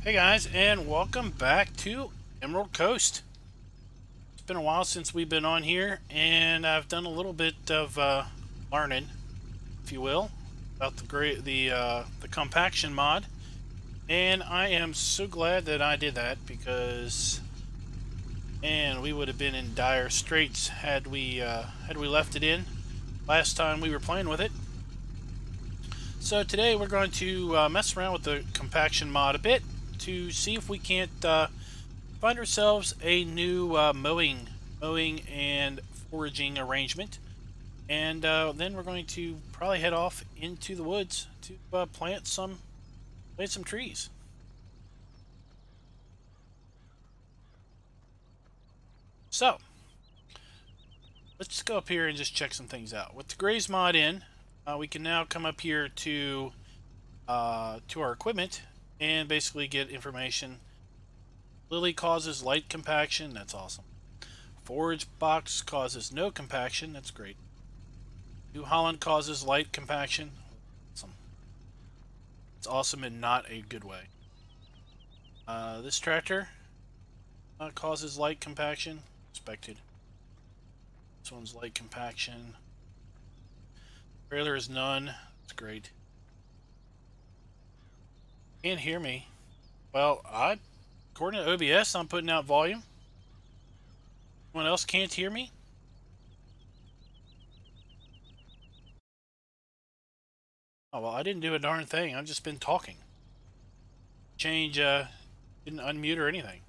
Hey guys, and welcome back to Emerald Coast. It's been a while since we've been on here, and I've done a little bit of learning, if you will, about the compaction mod. And I am so glad that I did that because, man, we would have been in dire straits had we left it in last time we were playing with it. So today we're going to mess around with the compaction mod a bit to see if we can't find ourselves a new mowing and foraging arrangement, and then we're going to probably head off into the woods to plant some trees. So let's go up here and just check some things out. With the graze mod in, we can now come up here to our equipment and basically get information. Lily causes light compaction, that's awesome. Forage box causes no compaction, that's great. New Holland causes light compaction, awesome. It's awesome in not a good way. This tractor causes light compaction, expected. This one's light compaction. Trailer is none, that's great. Can't hear me. Well, according to OBS, I'm putting out volume. Anyone else can't hear me? Oh, well, I didn't do a darn thing. I've just been talking. Didn't unmute or anything.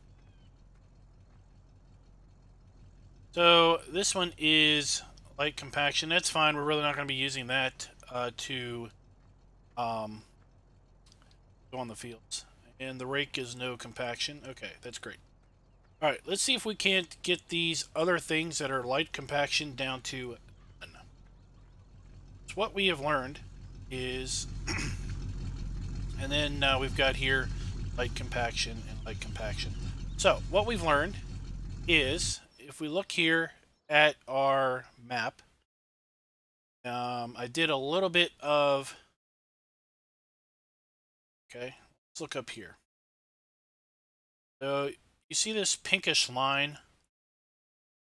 So this one is light compaction. That's fine. We're really not going to be using that to go on the fields. And the rake is no compaction. Okay, that's great. Alright, let's see if we can't get these other things that are light compaction down to none. So what we have learned is, and then we've got here light compaction and light compaction. So what we've learned is, if we look here at our map, I did a little bit of, okay, let's look up here. So you see this pinkish line?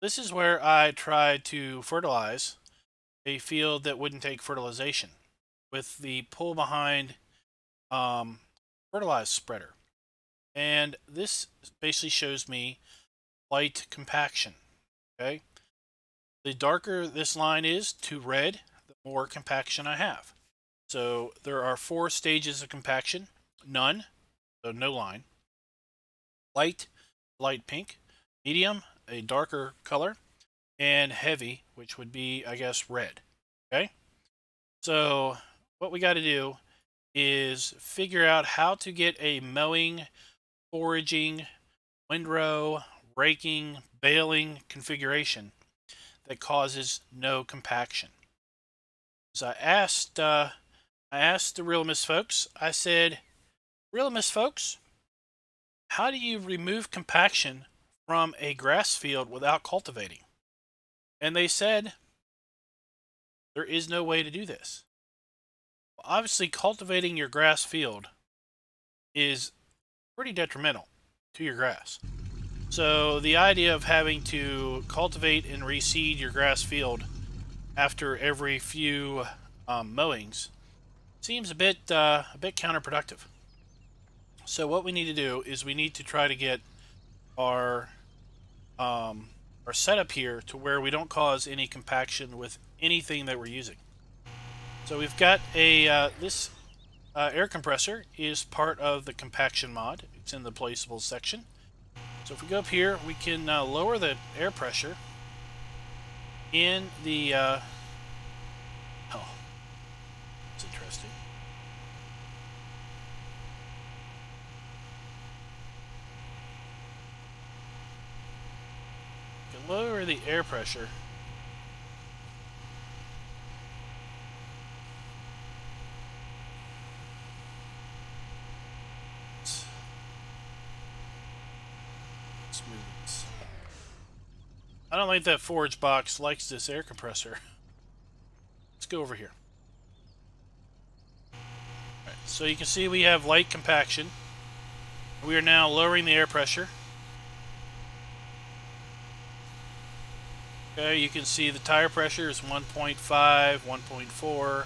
This is where I tried to fertilize a field that wouldn't take fertilization with the pull behind fertilize spreader. And this basically shows me light compaction. Okay, the darker this line is to red, the more compaction I have. So there are 4 stages of compaction. None, so no line. Light, light pink. Medium, a darker color. And heavy, which would be, I guess, red. Okay? So what we got to do is figure out how to get a mowing, foraging, windrow, raking, baling configuration that causes no compaction. So I asked the Realmus folks, I said, Realmus folks, how do you remove compaction from a grass field without cultivating? And they said, there is no way to do this. Well, obviously, cultivating your grass field is pretty detrimental to your grass. So the idea of having to cultivate and reseed your grass field after every few mowings seems a bit counterproductive. So what we need to do is we need to try to get our setup here to where we don't cause any compaction with anything that we're using. So we've got a this air compressor is part of the compaction mod. It's in the placeable section. So if we go up here, we can lower the air pressure in the oh, it's interesting. We can lower the air pressure I don't think that forage box likes this air compressor. Let's go over here. Right, so you can see we have light compaction. We are now lowering the air pressure. Okay, you can see the tire pressure is 1.5, 1.4.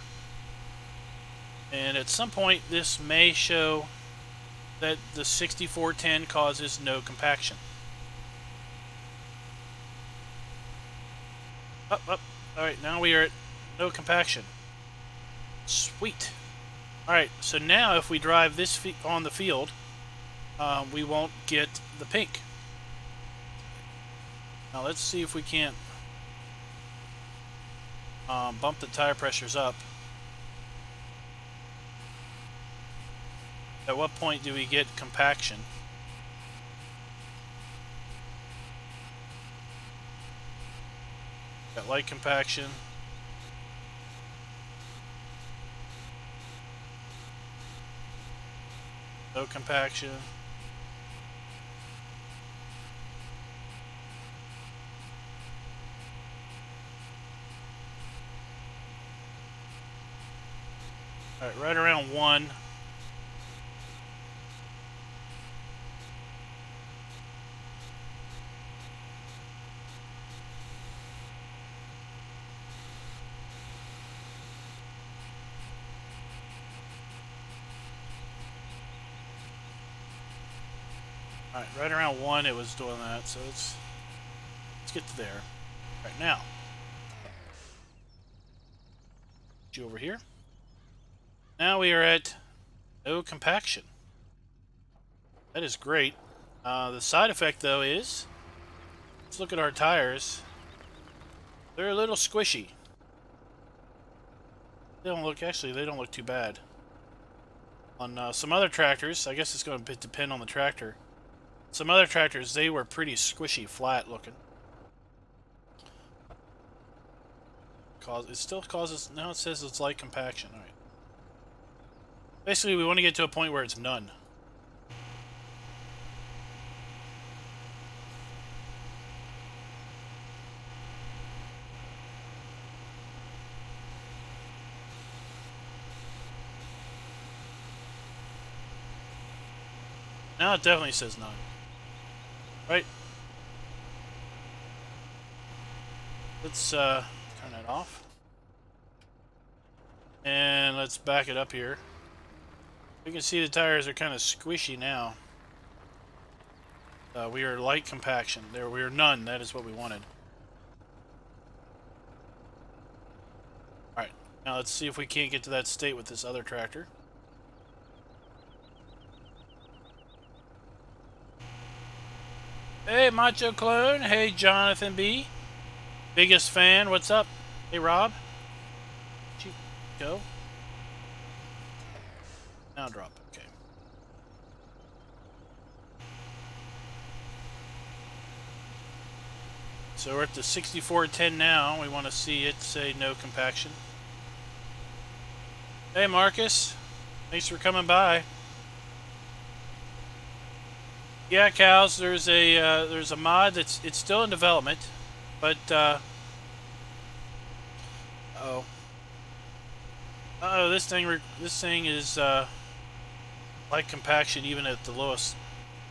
And at some point this may show that the 6410 causes no compaction. Up, up. Alright, now we are at no compaction. Sweet. Alright, so now if we drive this on the field, we won't get the pink. Now let's see if we can't bump the tire pressures up. At what point do we get compaction? Got light compaction. No compaction. Alright, right around 1. Alright, right around 1 it was doing that, so let's get to there. Alright, now. Get you over here. Now we are at no compaction. That is great. The side effect though is, let's look at our tires. They're a little squishy. They don't look, actually they don't look too bad. On some other tractors, I guess it's going to depend on the tractor. Some other tractors, they were pretty squishy, flat looking. It still causes, now it says it's light compaction. Alright. Basically, we want to get to a point where it's none. Now it definitely says none. Right? Let's turn that off. And let's back it up here. You can see the tires are kind of squishy now. We are light compaction. There, we are none. That is what we wanted. Alright, now let's see if we can't get to that state with this other tractor. Hey, Macho Clone. Hey, Jonathan B. Biggest fan. What's up? Hey, Rob. Where'd you go? Now drop it. Okay. So we're at the 6410 now. We want to see it say no compaction. Hey, Marcus. Thanks for coming by. Yeah, cows. There's a mod it's still in development, but oh, this thing is light compaction even at the lowest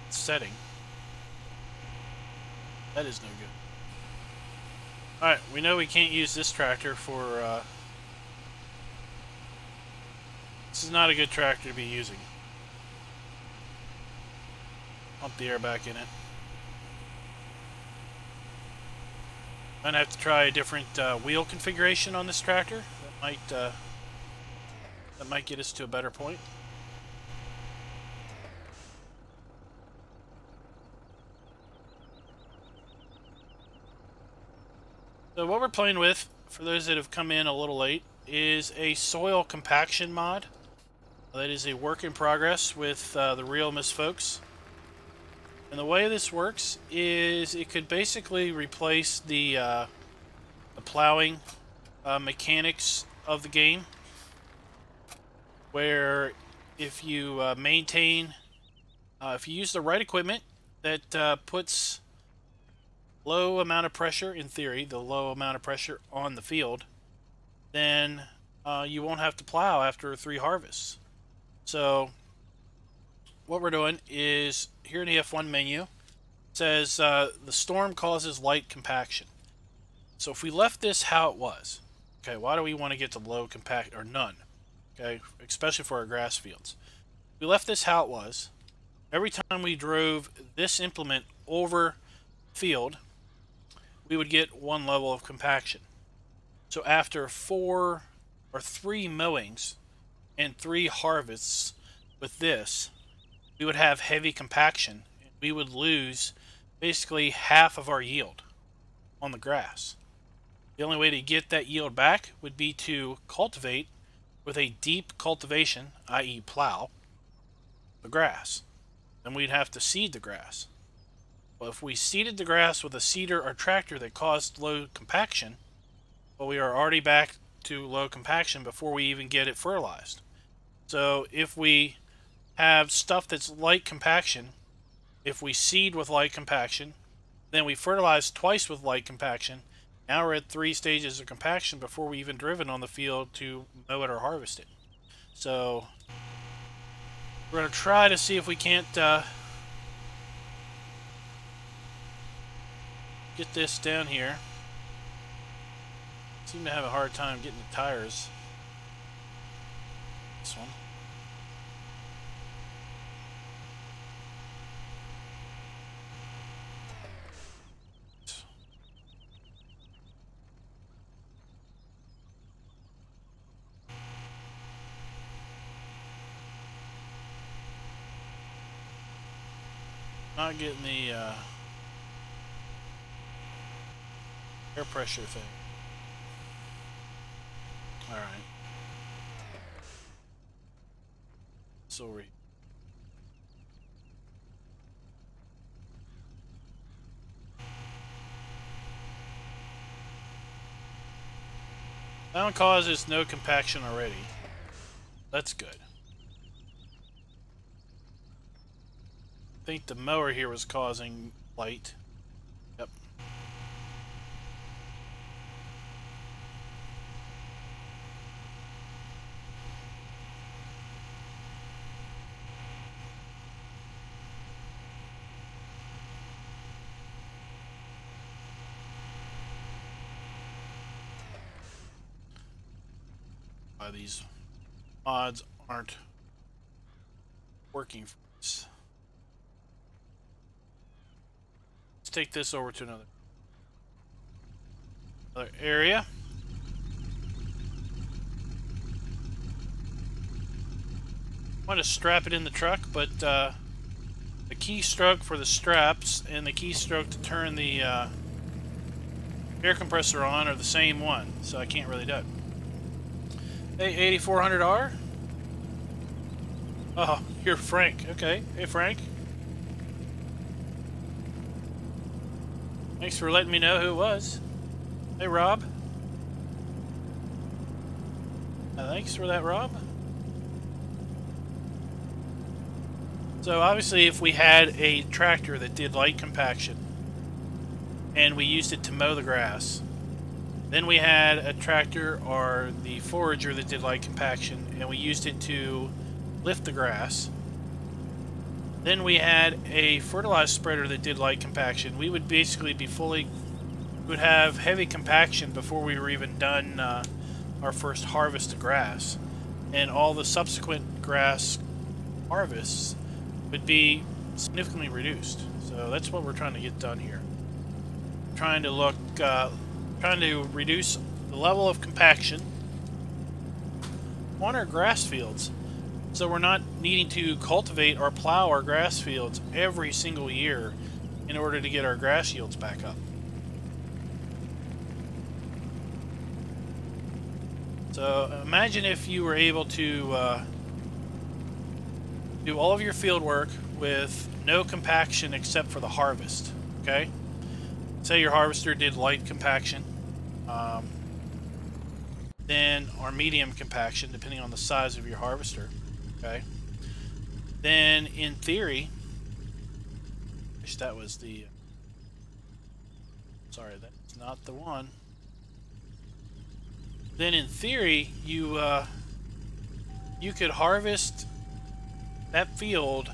setting. That is no good. All right, we know we can't use this tractor for. This is not a good tractor to be using. Pump the air back in it. I'm gonna have to try a different wheel configuration on this tractor. That might get us to a better point. So what we're playing with, for those that have come in a little late, is a soil compaction mod. That is a work in progress with the Real Miss folks. And the way this works is it could basically replace the plowing mechanics of the game, where if you if you use the right equipment that puts low amount of pressure, in theory, the low amount of pressure on the field, then you won't have to plow after 3 harvests. So what we're doing is here in the F1 menu, it says the storm causes light compaction. So if we left this how it was, okay, why do we want to get to low compact or none? Okay, especially for our grass fields. We left this how it was. Every time we drove this implement over field, we would get one level of compaction. So after 3 mowings and 3 harvests with this, we would have heavy compaction. We would lose basically half of our yield on the grass. The only way to get that yield back would be to cultivate with a deep cultivation, i.e. plow, the grass. Then we'd have to seed the grass. Well, if we seeded the grass with a seeder or tractor that caused low compaction, well, we are already back to low compaction before we even get it fertilized. So if we have stuff that's light compaction, if we seed with light compaction, then we fertilize twice with light compaction, now we're at 3 stages of compaction before we even driven on the field to mow it or harvest it. So we're going to try to see if we can't get this down here. Seem to have a hard time getting the tires. This one. Not getting the air pressure thing. Alright. Sorry. That one causes no compaction already. That's good. I think the mower here was causing light. Yep. These mods aren't working for us. Let's take this over to another area. I want to strap it in the truck, but the keystroke for the straps and the keystroke to turn the air compressor on are the same one, so I can't really do it. Hey, 8400R? Oh, you're Frank. Okay. Hey, Frank. Thanks for letting me know who it was. Hey, Rob. Thanks for that, Rob. So, obviously, if we had a tractor that did light compaction and we used it to mow the grass, then we had a tractor or the forager that did light compaction, and we used it to lift the grass. Then we had a fertilizer spreader that did light compaction. We would basically be we would have heavy compaction before we were even done our first harvest of grass. And all the subsequent grass harvests would be significantly reduced. So that's what we're trying to get done here. Trying to reduce the level of compaction on our grass fields, so we're not needing to cultivate or plow our grass fields every single year in order to get our grass yields back up. So imagine if you were able to do all of your field work with no compaction except for the harvest. Okay? Say your harvester did light compaction, then or medium compaction, depending on the size of your harvester. Okay. Then in theory, wish that was the. Sorry, that's not the one. Then in theory, you could harvest that field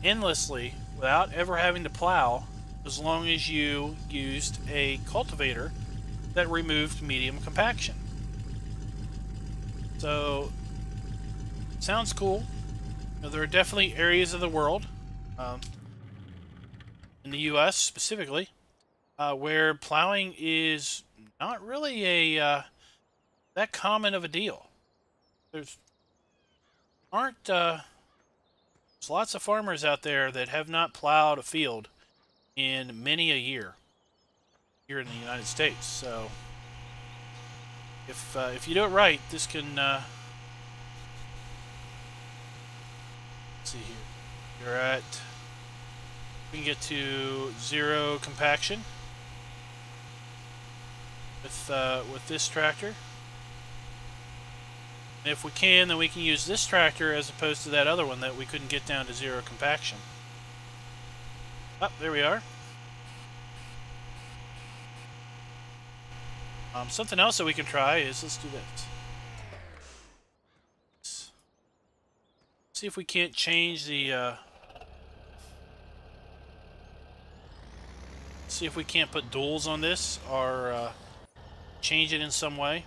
endlessly without ever having to plow, as long as you used a cultivator that removed medium compaction. So, sounds cool. Now, there are definitely areas of the world, in the U.S. specifically, where plowing is not really a that common of a deal. There's aren't there's lots of farmers out there that have not plowed a field in many a year here in the United States. So if you do it right, this can let's see here. You're at we can get to 0 compaction with this tractor. And if we can, then we can use this tractor as opposed to that other one that we couldn't get down to 0 compaction. Oh, there we are. Something else that we can try is, let's do this. Let's see if we can't change the, see if we can't put duals on this or change it in some way.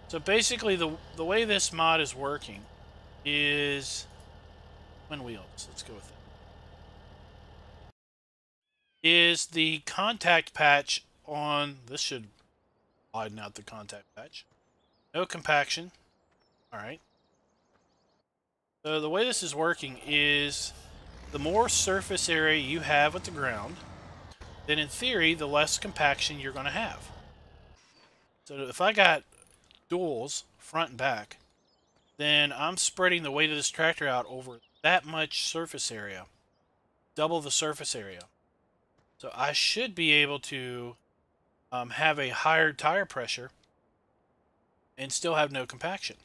So basically, the way this mod is working is twin wheels. Let's go with it. Is the contact patch on this should widen out the contact patch. No compaction. All right. So the way this is working is the more surface area you have with the ground, then in theory, the less compaction you're going to have. So if I got duals front and back, then I'm spreading the weight of this tractor out over that much surface area, double the surface area. So I should be able to have a higher tire pressure and still have no compaction.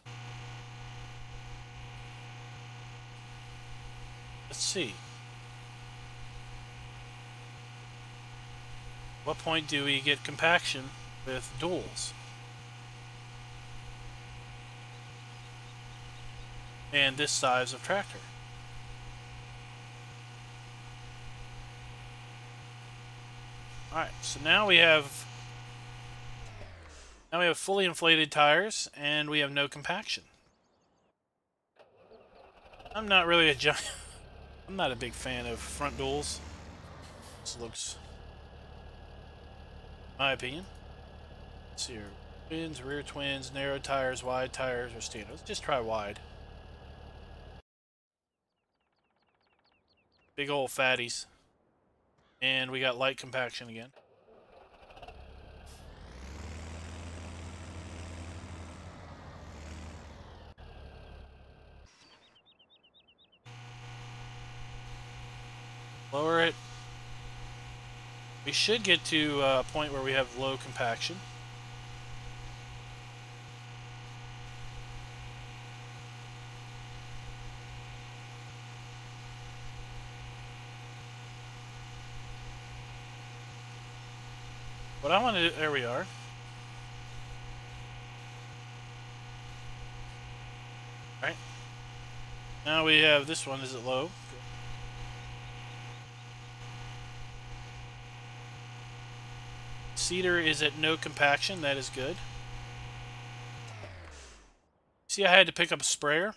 Let's see. What point do we get compaction with duals? And this size of tractor. Alright, so now we have fully inflated tires and we have no compaction. I'm not really a giant I'm not a big fan of front duals. This looks, in my opinion. Let's see here. Twins, rear twins, narrow tires, wide tires, or standard. Let's just try wide. Big old fatties. And we got light compaction again. Lower it. We should get to a point where we have low compaction. What I want to do, there we are. Alright. Now we have this one, is it low? Cedar is at no compaction, that is good. See, I had to pick up a sprayer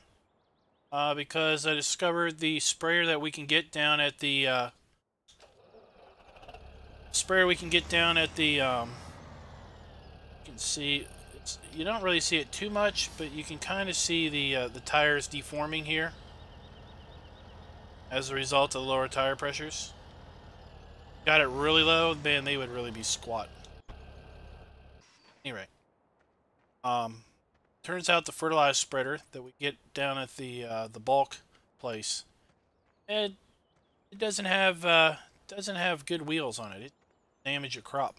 because I discovered the sprayer that we can get down at the you can see you don't really see it too much, but you can kind of see the tires deforming here as a result of the lower tire pressures. Got it really low, man, they would really be squat. Anyway, turns out the fertilizer spreader that we get down at the bulk place, it doesn't have good wheels on it. It damage your crop.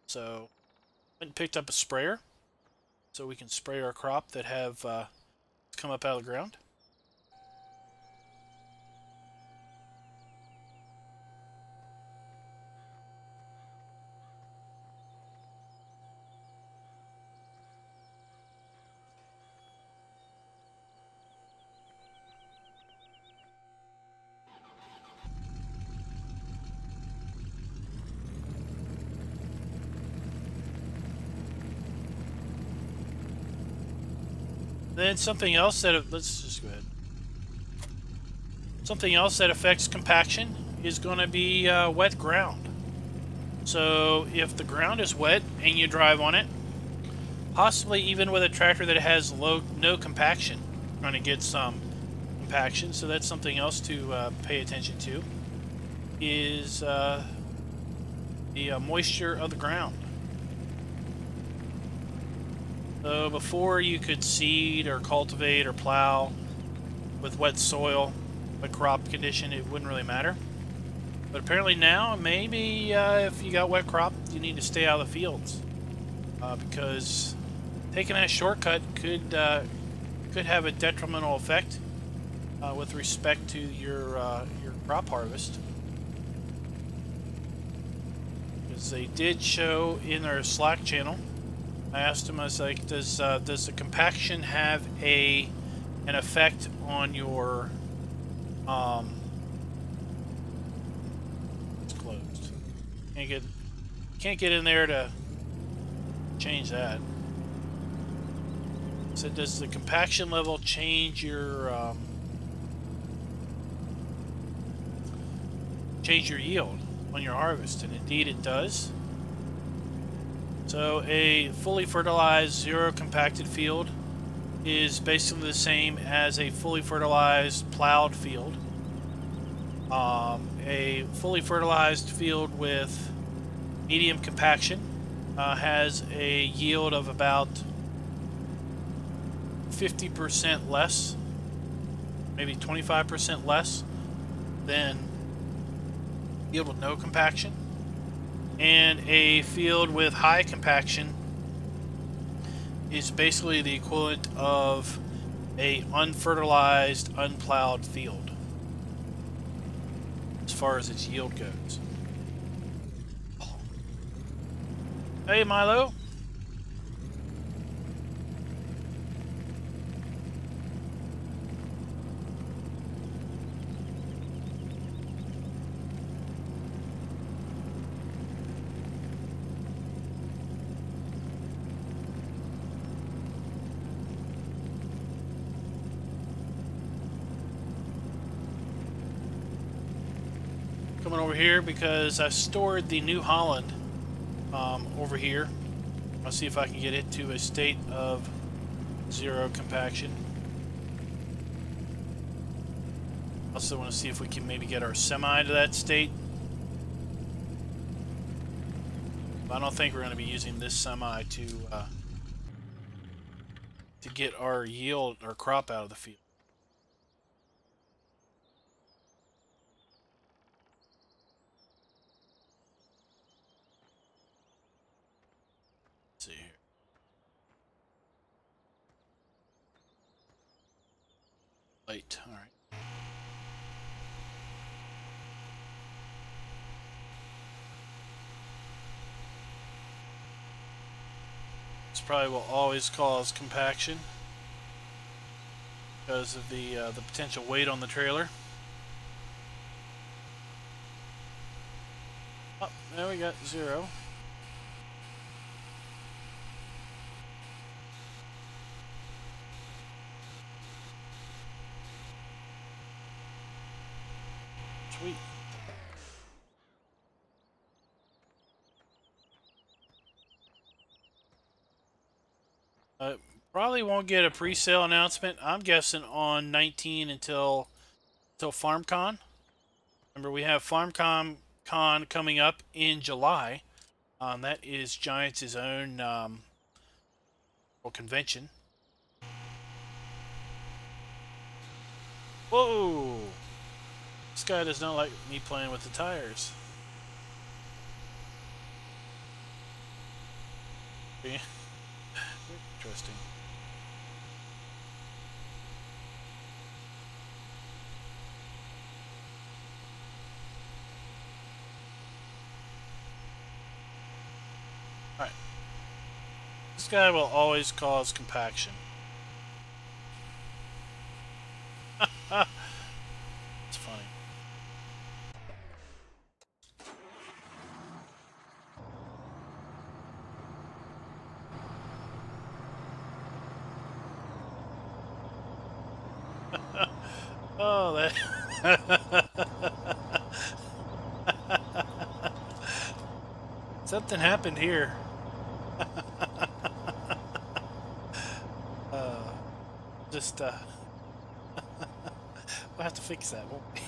So I went and picked up a sprayer so we can spray our crop that have come up out of the ground. Then something else that, let's just go ahead. Something else that affects compaction is going to be wet ground. So if the ground is wet and you drive on it, possibly even with a tractor that has no compaction, you're going to get some compaction. So that's something else to pay attention to, is the moisture of the ground. So before you could seed or cultivate or plow with wet soil, a crop condition, it wouldn't really matter. But apparently now, maybe if you got wet crop, you need to stay out of the fields, because taking that shortcut could have a detrimental effect with respect to your crop harvest. Because they did show in our Slack channel, I asked them, I was like, does the compaction have an effect on your it's closed. Can't get in there to change that. So does the compaction level change your yield on your harvest? And indeed it does. So a fully fertilized, zero compacted field is basically the same as a fully fertilized plowed field. A fully fertilized field with medium compaction has a yield of about 50% less, maybe 25% less than field with no compaction. And a field with high compaction is basically the equivalent of a unfertilized, unplowed field as far as its yield goes. Hey, Milo. Coming over here because I stored the New Holland over here. I'll see if I can get it to a state of zero compaction. Also want to see if we can maybe get our semi to that state. But I don't think we're going to be using this semi to get our yield, our crop out of the field. Let's see here. Light, all right. This probably will always cause compaction because of the potential weight on the trailer. Oh, there we got zero. Sweet. Probably won't get a pre-sale announcement. I'm guessing on 19 until FarmCon. Remember, we have FarmCon coming up in July. That is Giants' own convention. Whoa! This guy does not like me playing with the tires. Interesting. Alright. This guy will always cause compaction. It's funny. Something happened here. Just we'll have to fix that, won't we?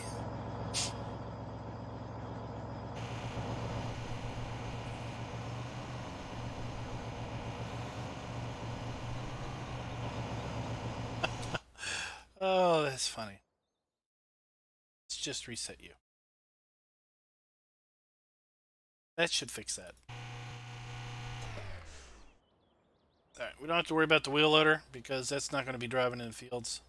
Oh, that's funny. Let's just reset you. That should fix that. Alright, we don't have to worry about the wheel loader because that's not going to be driving in the fields.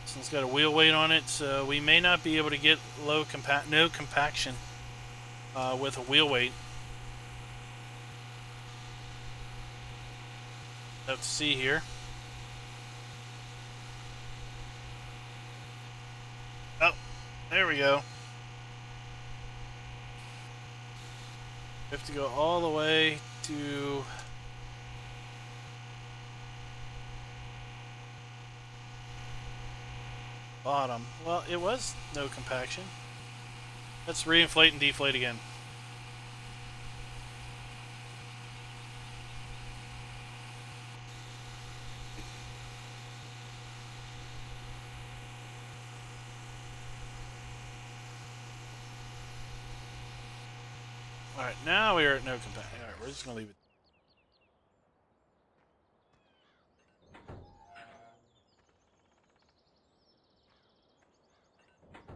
So it's got a wheel weight on it, so we may not be able to get no compaction with a wheel weight. Let's see here. Oh, there we go. We have to go all the way to bottom. Well, it was no compaction. Let's reinflate and deflate again. Alright, now we are at no compaction. Alright, we're just going to leave it.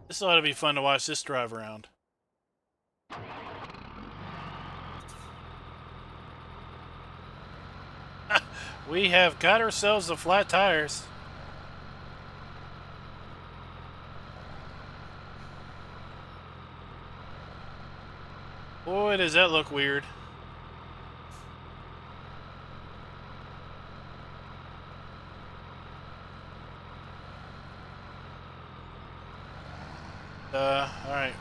This ought to be fun to watch this drive around. We have got ourselves the flat tires. Boy, does that look weird. Alright.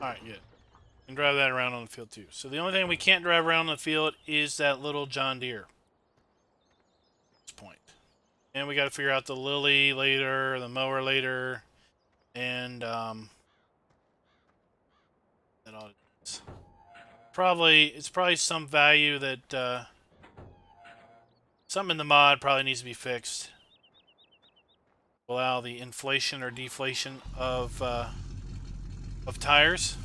Alright, good. And drive that around on the field too. So the only thing we can't drive around on the field is that little John Deere. At this point. And we got to figure out the Lily later, the mower later, and that all it is. It's probably some value that something in the mod probably needs to be fixed. Allow the inflation or deflation of tires.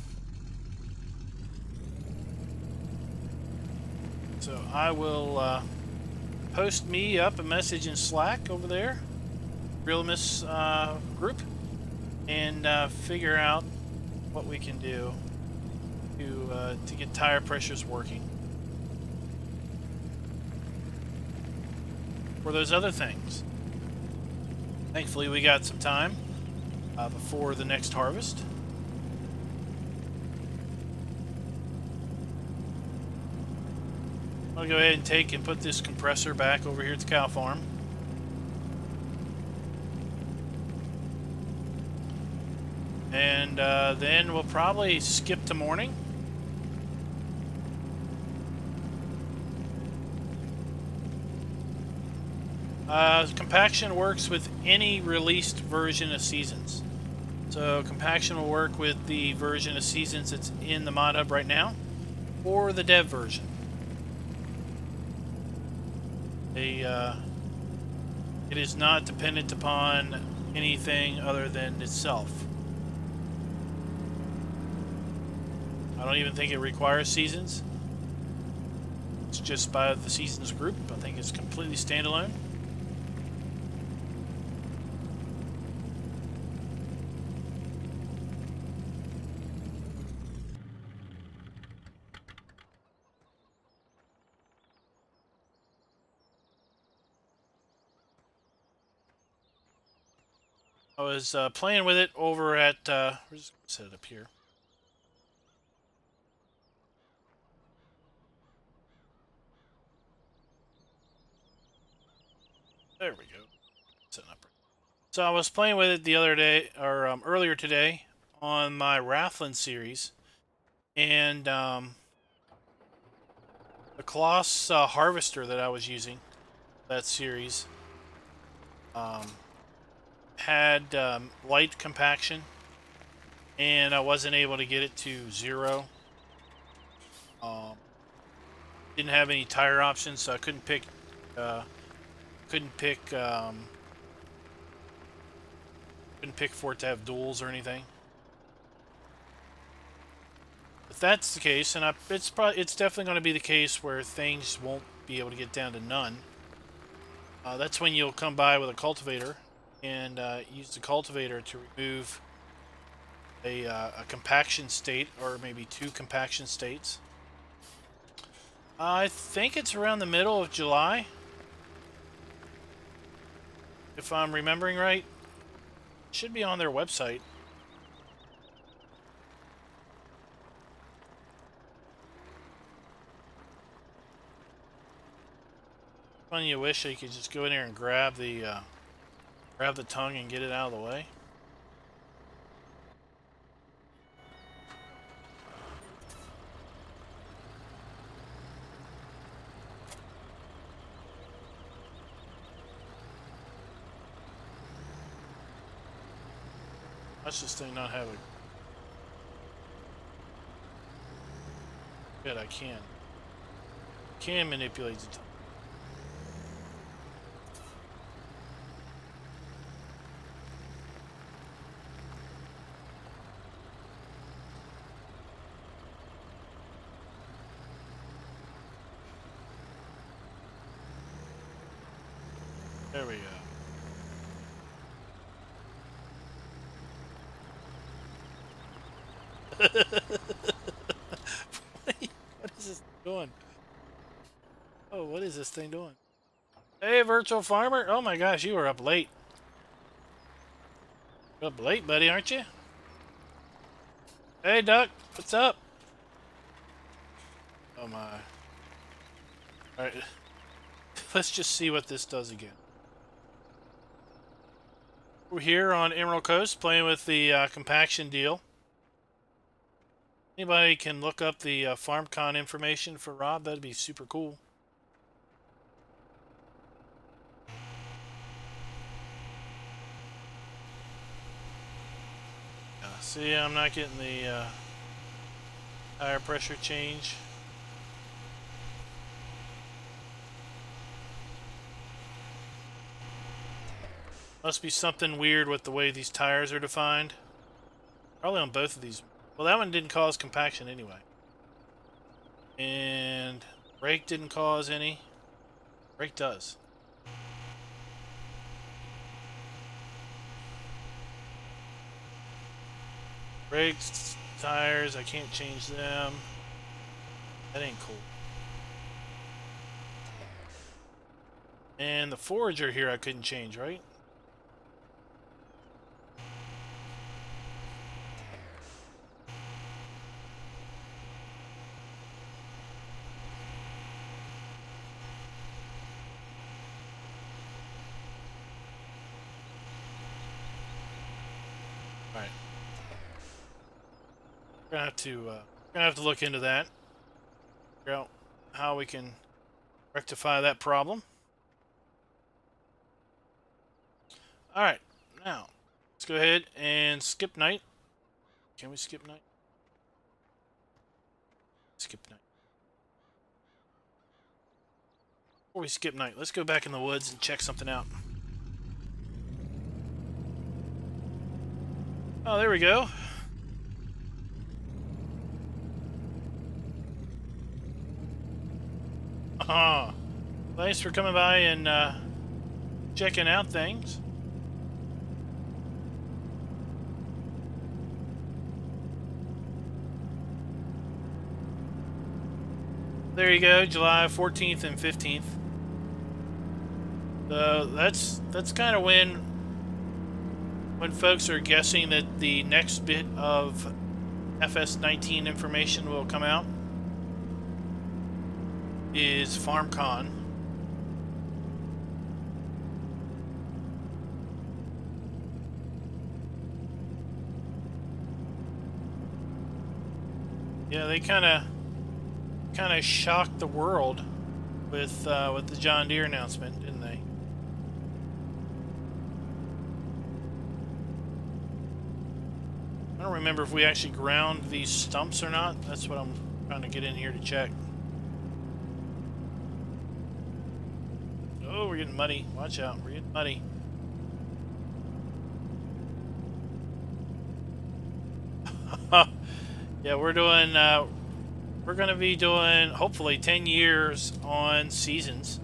So I will post me up a message in Slack over there, Realmus group, and figure out what we can do to get tire pressures working for those other things. Thankfully, we got some time before the next harvest. I'll go ahead and take and put this compressor back over here at the cow farm. And then we'll probably skip to morning. Compaction works with any released version of Seasons. So Compaction will work with the version of Seasons that's in the mod hub right now, or the dev version. It is not dependent upon anything other than itself. I don't even think it requires Seasons. It's just by the Seasons group. I think it's completely standalone. I was playing with it over at, we're just going to set it up here. There we go. Setting up. So I was playing with it the other day, or earlier today, on my Rathland series, and the Colossus harvester that I was using, that series, um, had light compaction, and I wasn't able to get it to 0. Didn't have any tire options, so I couldn't pick couldn't pick for it to have duals or anything. If that's the case, and it's definitely going to be the case where things won't be able to get down to none. That's when you'll come by with a cultivator and use the cultivator to remove a compaction state, or maybe 2 compaction states. I think it's around the middle of July, if I'm remembering right. It should be on their website. Funny, you wish you could just go in there and grab the tongue and get it out of the way. Watch this thing not have a... Good, I can. Can manipulate the tongue. There we go. What is this doing? Oh, what is this thing doing? Hey, virtual farmer. Oh my gosh, you were up late. You're up late, buddy, aren't you? Hey, Duck. What's up? Oh my. Alright. Let's just see what this does again. We're here on Emerald Coast playing with the compaction deal. Anybody can look up the FarmCon information for Rob, that'd be super cool. See, I'm not getting the tire pressure change. Must be something weird with the way these tires are defined. Probably on both of these. Well, that one didn't cause compaction anyway. And brake didn't cause any. Brake does. Brakes, tires, I can't change them. That ain't cool. And the forager here I couldn't change, right? All right. We're gonna have to look into that. Figure out how we can rectify that problem. All right, now let's go ahead and skip night. Can we skip night? Skip night. Before we skip night, let's go back in the woods and check something out. Oh, there we go. Oh, thanks for coming by and checking out things. There you go, July 14th and 15th. So that's kind of when folks are guessing that the next bit of FS17 information will come out is FarmCon. Yeah, they kind of shocked the world with the John Deere announcement, didn't they? I don't remember if we actually ground these stumps or not. That's what I'm trying to get in here to check. Oh, we're getting muddy. Watch out, we're getting muddy. Yeah, we're doing. We're going to be doing hopefully 10 years on seasons.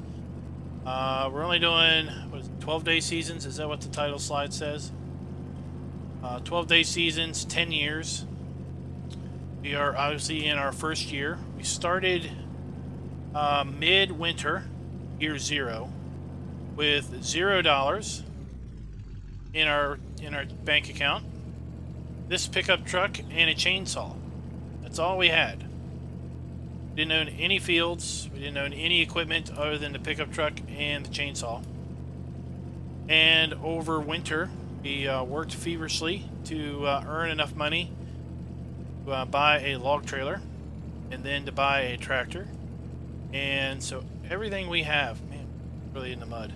We're only doing, what is it, 12-day seasons? Is that what the title slide says? 12-day seasons, 10 years. We are obviously in our first year. We started mid-winter, year 0, with $0 in our bank account. This pickup truck and a chainsaw. That's all we had. We didn't own any fields. We didn't own any equipment other than the pickup truck and the chainsaw. And over winter, we worked feverishly to earn enough money to buy a log trailer and then to buy a tractor. And so everything we have, man, really in the mud.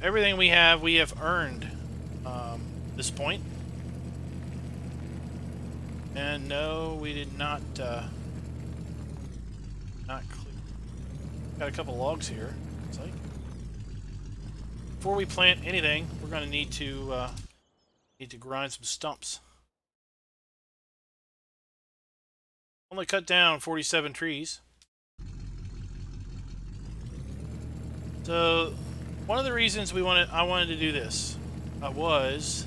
Everything we have earned this point. And no, we did not clear. Got a couple logs here. Looks like. Before we plant anything, we're going to need to grind some stumps. Only cut down 47 trees. So one of the reasons I wanted to do this was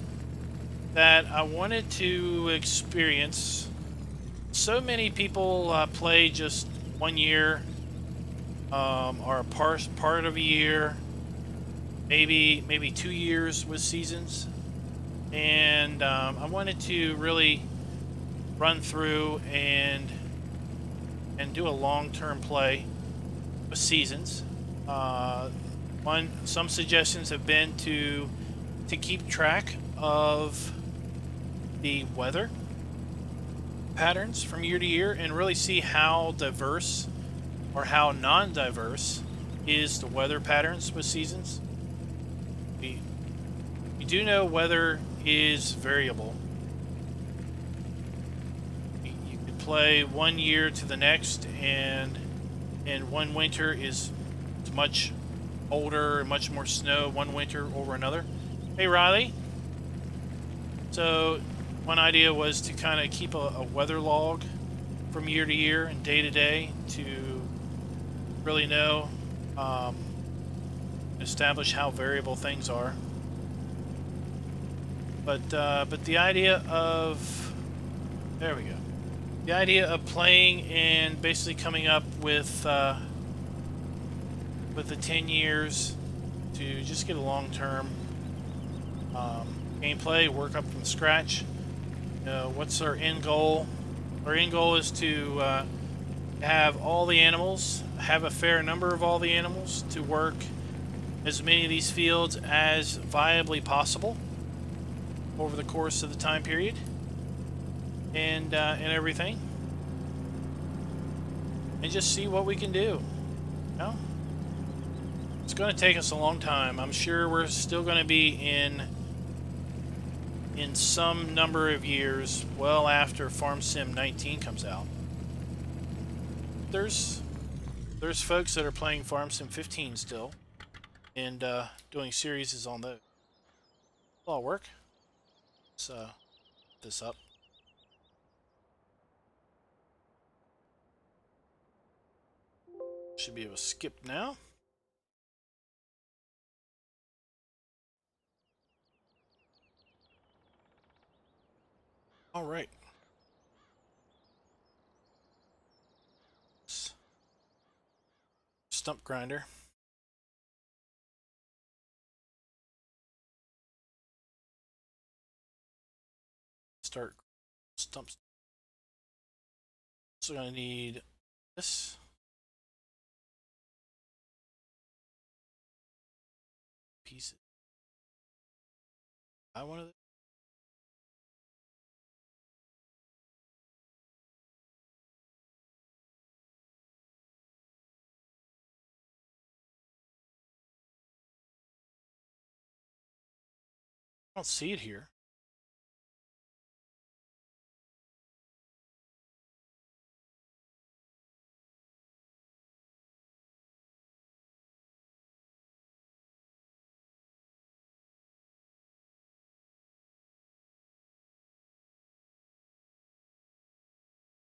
that I wanted to experience. So many people play just 1 year, or a part of a year, maybe 2 years with seasons, and I wanted to really run through and do a long-term play with seasons. Some suggestions have been to keep track of the weather patterns from year to year and really see how diverse or how non-diverse is the weather patterns with seasons. We do know weather is variable. You could play 1 year to the next, and one winter is much older and much more snow one winter over another. Hey Riley. So one idea was to kind of keep a weather log from year to year and day to day to really know, establish how variable things are. But the idea of, there we go, the idea of playing and basically coming up with the 10 years to just get a long-term gameplay, work up from scratch. What's our end goal? Our end goal is to have all the animals, have a fair number of all the animals, to work as many of these fields as viably possible over the course of the time period, and everything, and just see what we can do. You know? It's going to take us a long time. I'm sure we're still going to be in some number of years well after Farm Sim 19 comes out. There's folks that are playing Farm Sim 15 still and doing series on those. Will all work? Let's put this up. Should be able to skip now. All right. Stump grinder. Start stumps. So I need this. Pieces. I want to. I don't see it here.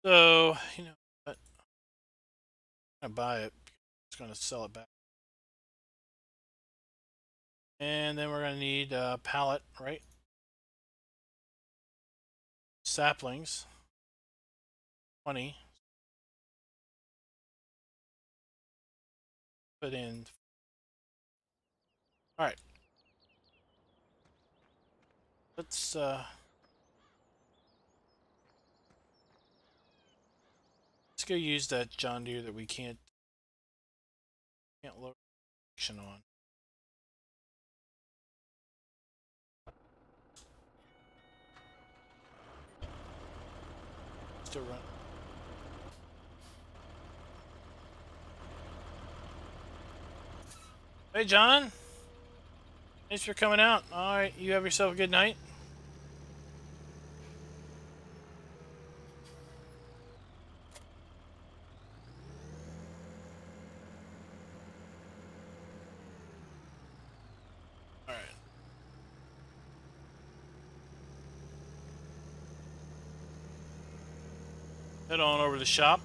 So, you know what? I'm gonna buy it. It's gonna sell it back. And then we're gonna need a pallet, right? Saplings. 20. Put in. Alright. Let's go use that John Deere that we can't load action on. Still run. Hey John, thanks for coming out. All right, you have yourself a good night. All right. Head on over to the shop.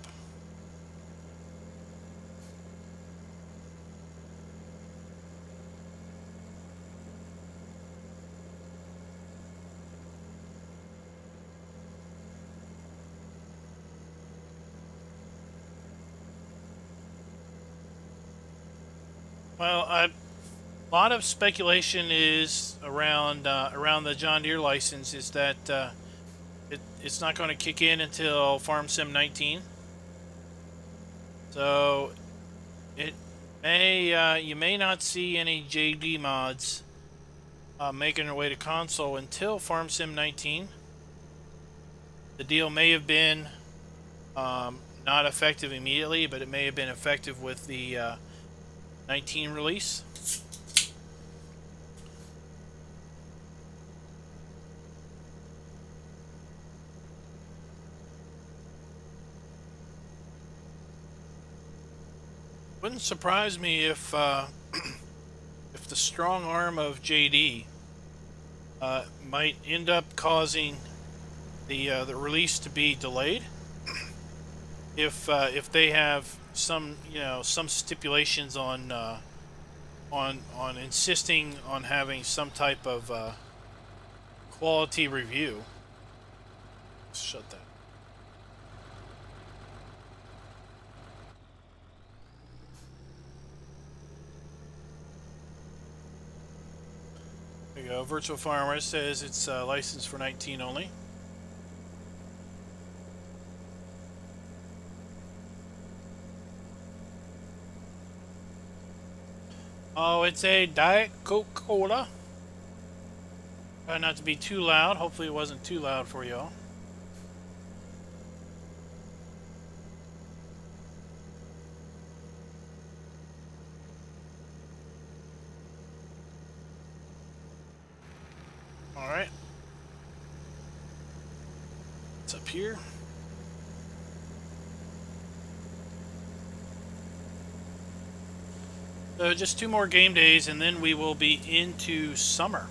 Well, a lot of speculation is around the John Deere license is that it's not going to kick in until Farm Sim 19. So it may you may not see any JD mods making their way to console until Farm Sim 19. The deal may have been not effective immediately, but it may have been effective with the 19 release. Wouldn't surprise me if if the strong arm of JD might end up causing the release to be delayed. If they have some some stipulations on insisting on having some type of quality review. Let's shut that. There you go. Virtual Farmer says it's licensed for 19 only. Oh, it's a Diet Coca-Cola. Try not to be too loud. Hopefully it wasn't too loud for y'all. Alright. It's up here. So just 2 more game days and then we will be into summer.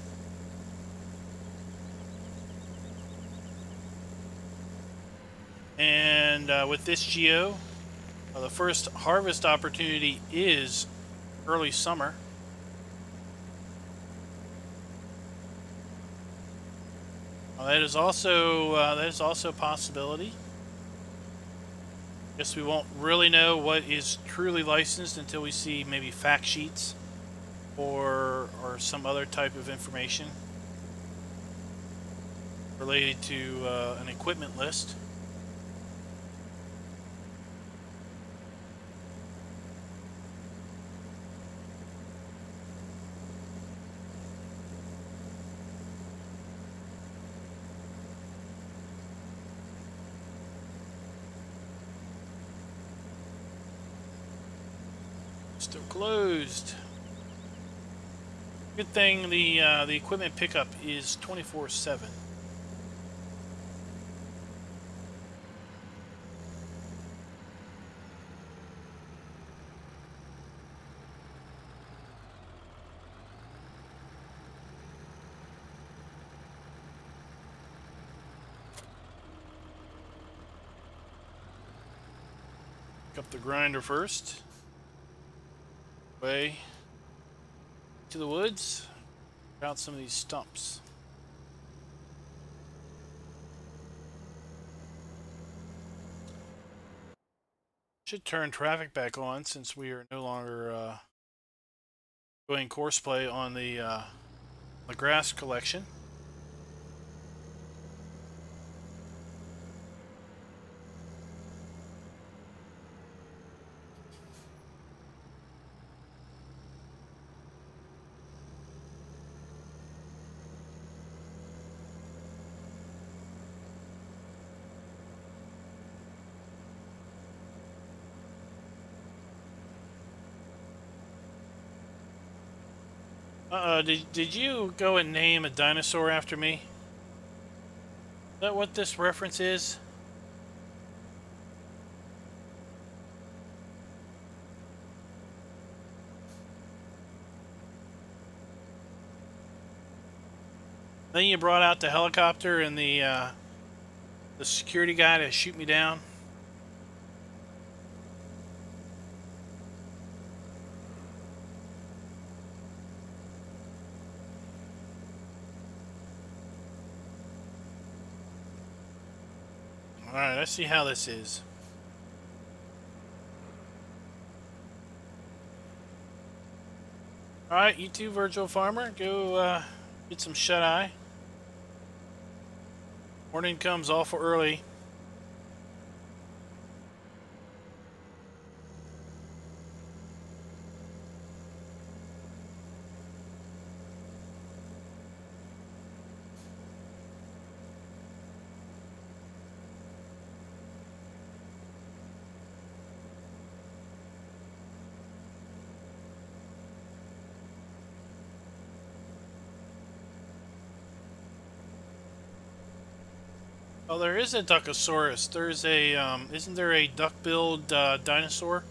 And with this geo, the first harvest opportunity is early summer. That is also a possibility. Guess we won't really know what is truly licensed until we see maybe fact sheets or some other type of information related to an equipment list. Still closed. Good thing the equipment pickup is 24/7. Pick up the grinder first. Way to the woods. Out some of these stumps. Should turn traffic back on since we are no longer doing courseplay on the grass collection. Did you go and name a dinosaur after me? Is that what this reference is? Then you brought out the helicopter and the security guy to shoot me down. Alright, let's see how this is. Alright, you too, Virtual Farmer. Go get some shut-eye. Morning comes awful early. Oh, there is a Duckosaurus. There's a, isn't there a duck-billed dinosaur?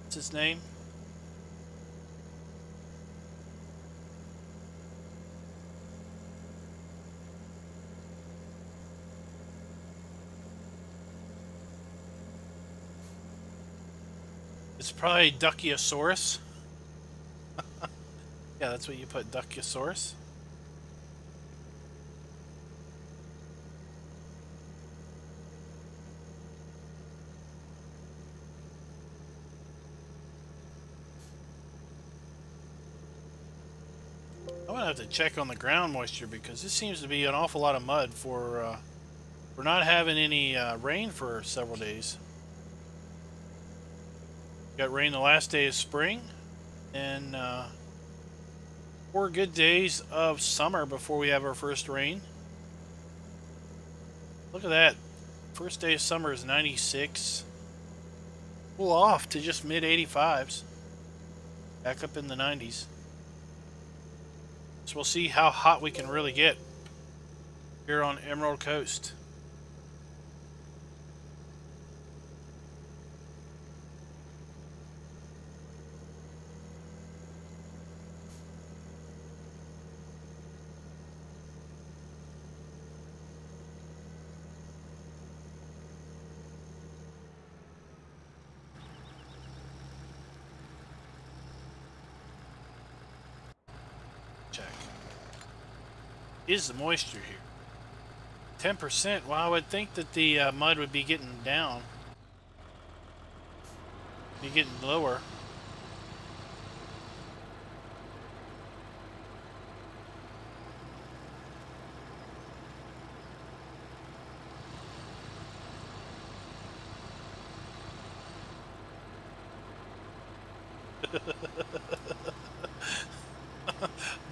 What's his name? It's probably Duckiosaurus. Yeah, that's what you put, Duckiosaurus. I'm gonna have to check on the ground moisture because this seems to be an awful lot of mud for not having any rain for several days. Got rain the last day of spring, and 4 good days of summer before we have our first rain. Look at that. First day of summer is 96. Cool off to just mid 85s. Back up in the 90s. So we'll see how hot we can really get here on Emerald Coast. Check. Is the moisture here? 10%. Well, I would think that the mud would be getting down. Be getting lower.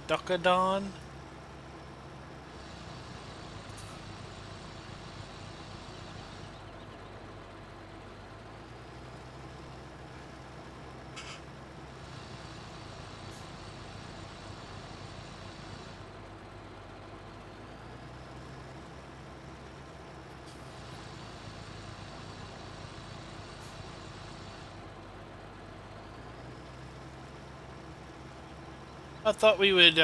Duckadon. I thought we would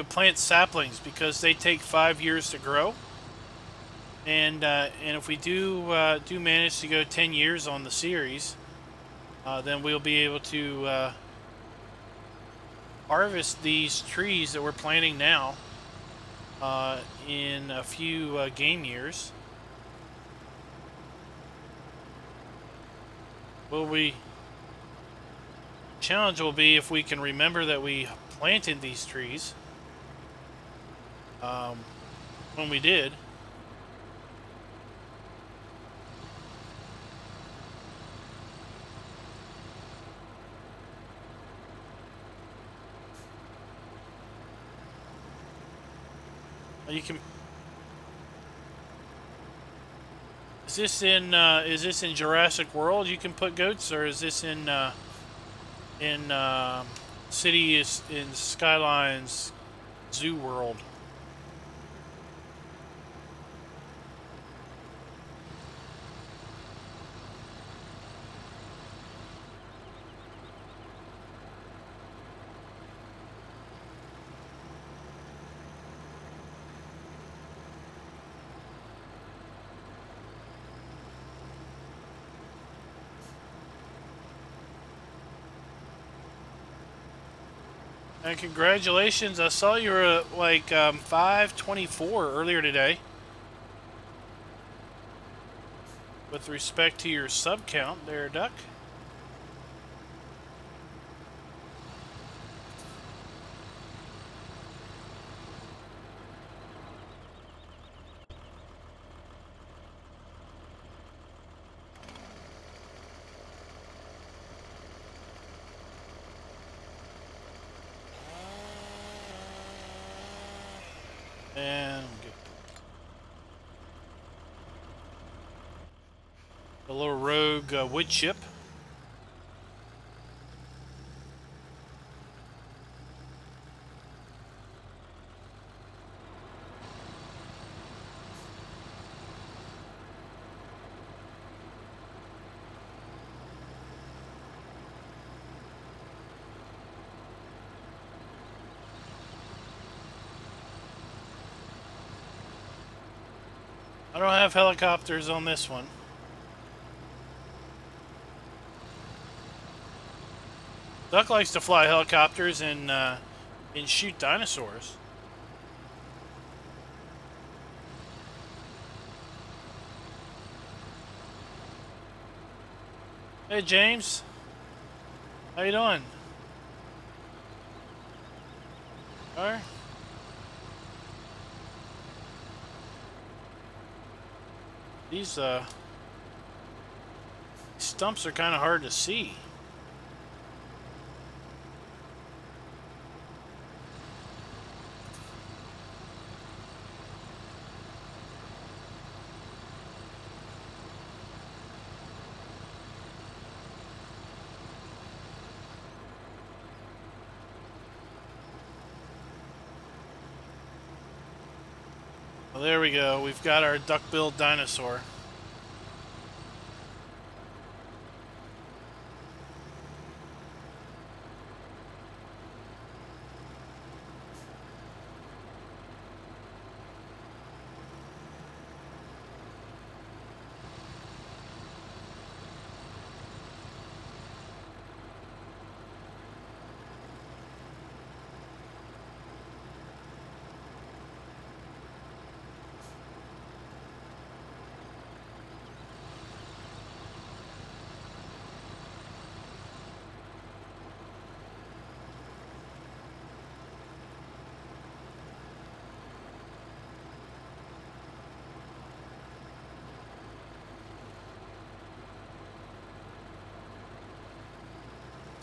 plant saplings because they take 5 years to grow, and if we do manage to go 10 years on the series, then we'll be able to harvest these trees that we're planting now in a few game years. Challenge will be if we can remember that we planted these trees when we did. You can. Is this in Jurassic World? You can put goats, or is this in Cities in Skylines Zoo World? And congratulations, I saw you were at like 524 earlier today. With respect to your sub count there, Duck. And get a little rogue wood chip. I don't have helicopters on this one. Duck likes to fly helicopters and shoot dinosaurs. Hey James, how you doing? All right. These stumps are kind of hard to see. Well, there we go. We've got our duck-billed dinosaur.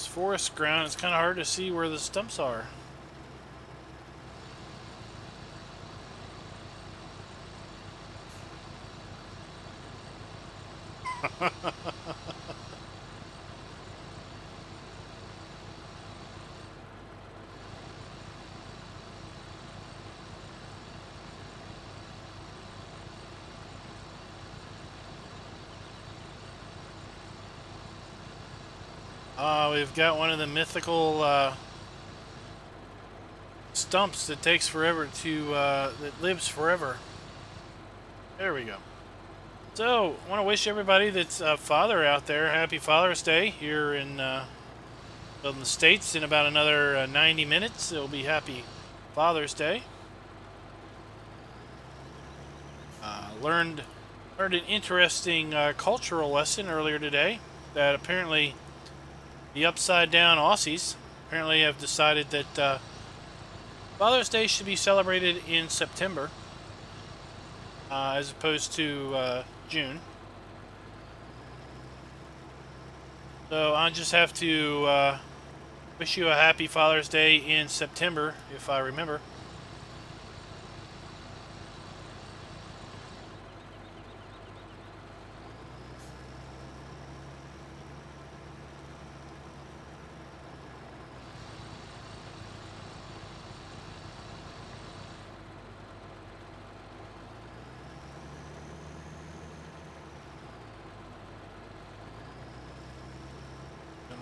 Forest ground, it's kind of hard to see where the stumps are. We've got one of the mythical stumps that takes forever to, that lives forever. There we go. So, I want to wish everybody that's a father out there happy Father's Day here in the States. In about another 90 minutes, it'll be happy Father's Day. Learned an interesting cultural lesson earlier today that apparently the upside down Aussies apparently have decided that Father's Day should be celebrated in September as opposed to June. So I just have to wish you a happy Father's Day in September, if I remember.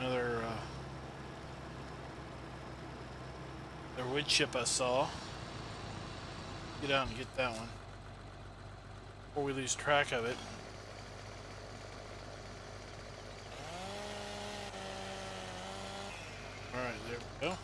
Another wood chip I saw. Get out and get that one before we lose track of it. Alright, there we go.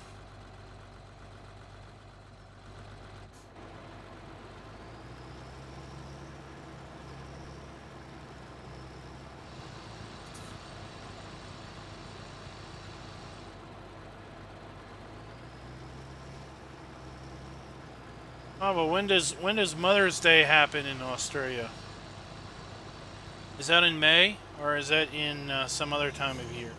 Oh, but when does Mother's Day happen in Australia? Is that in May, or is that in some other time of year?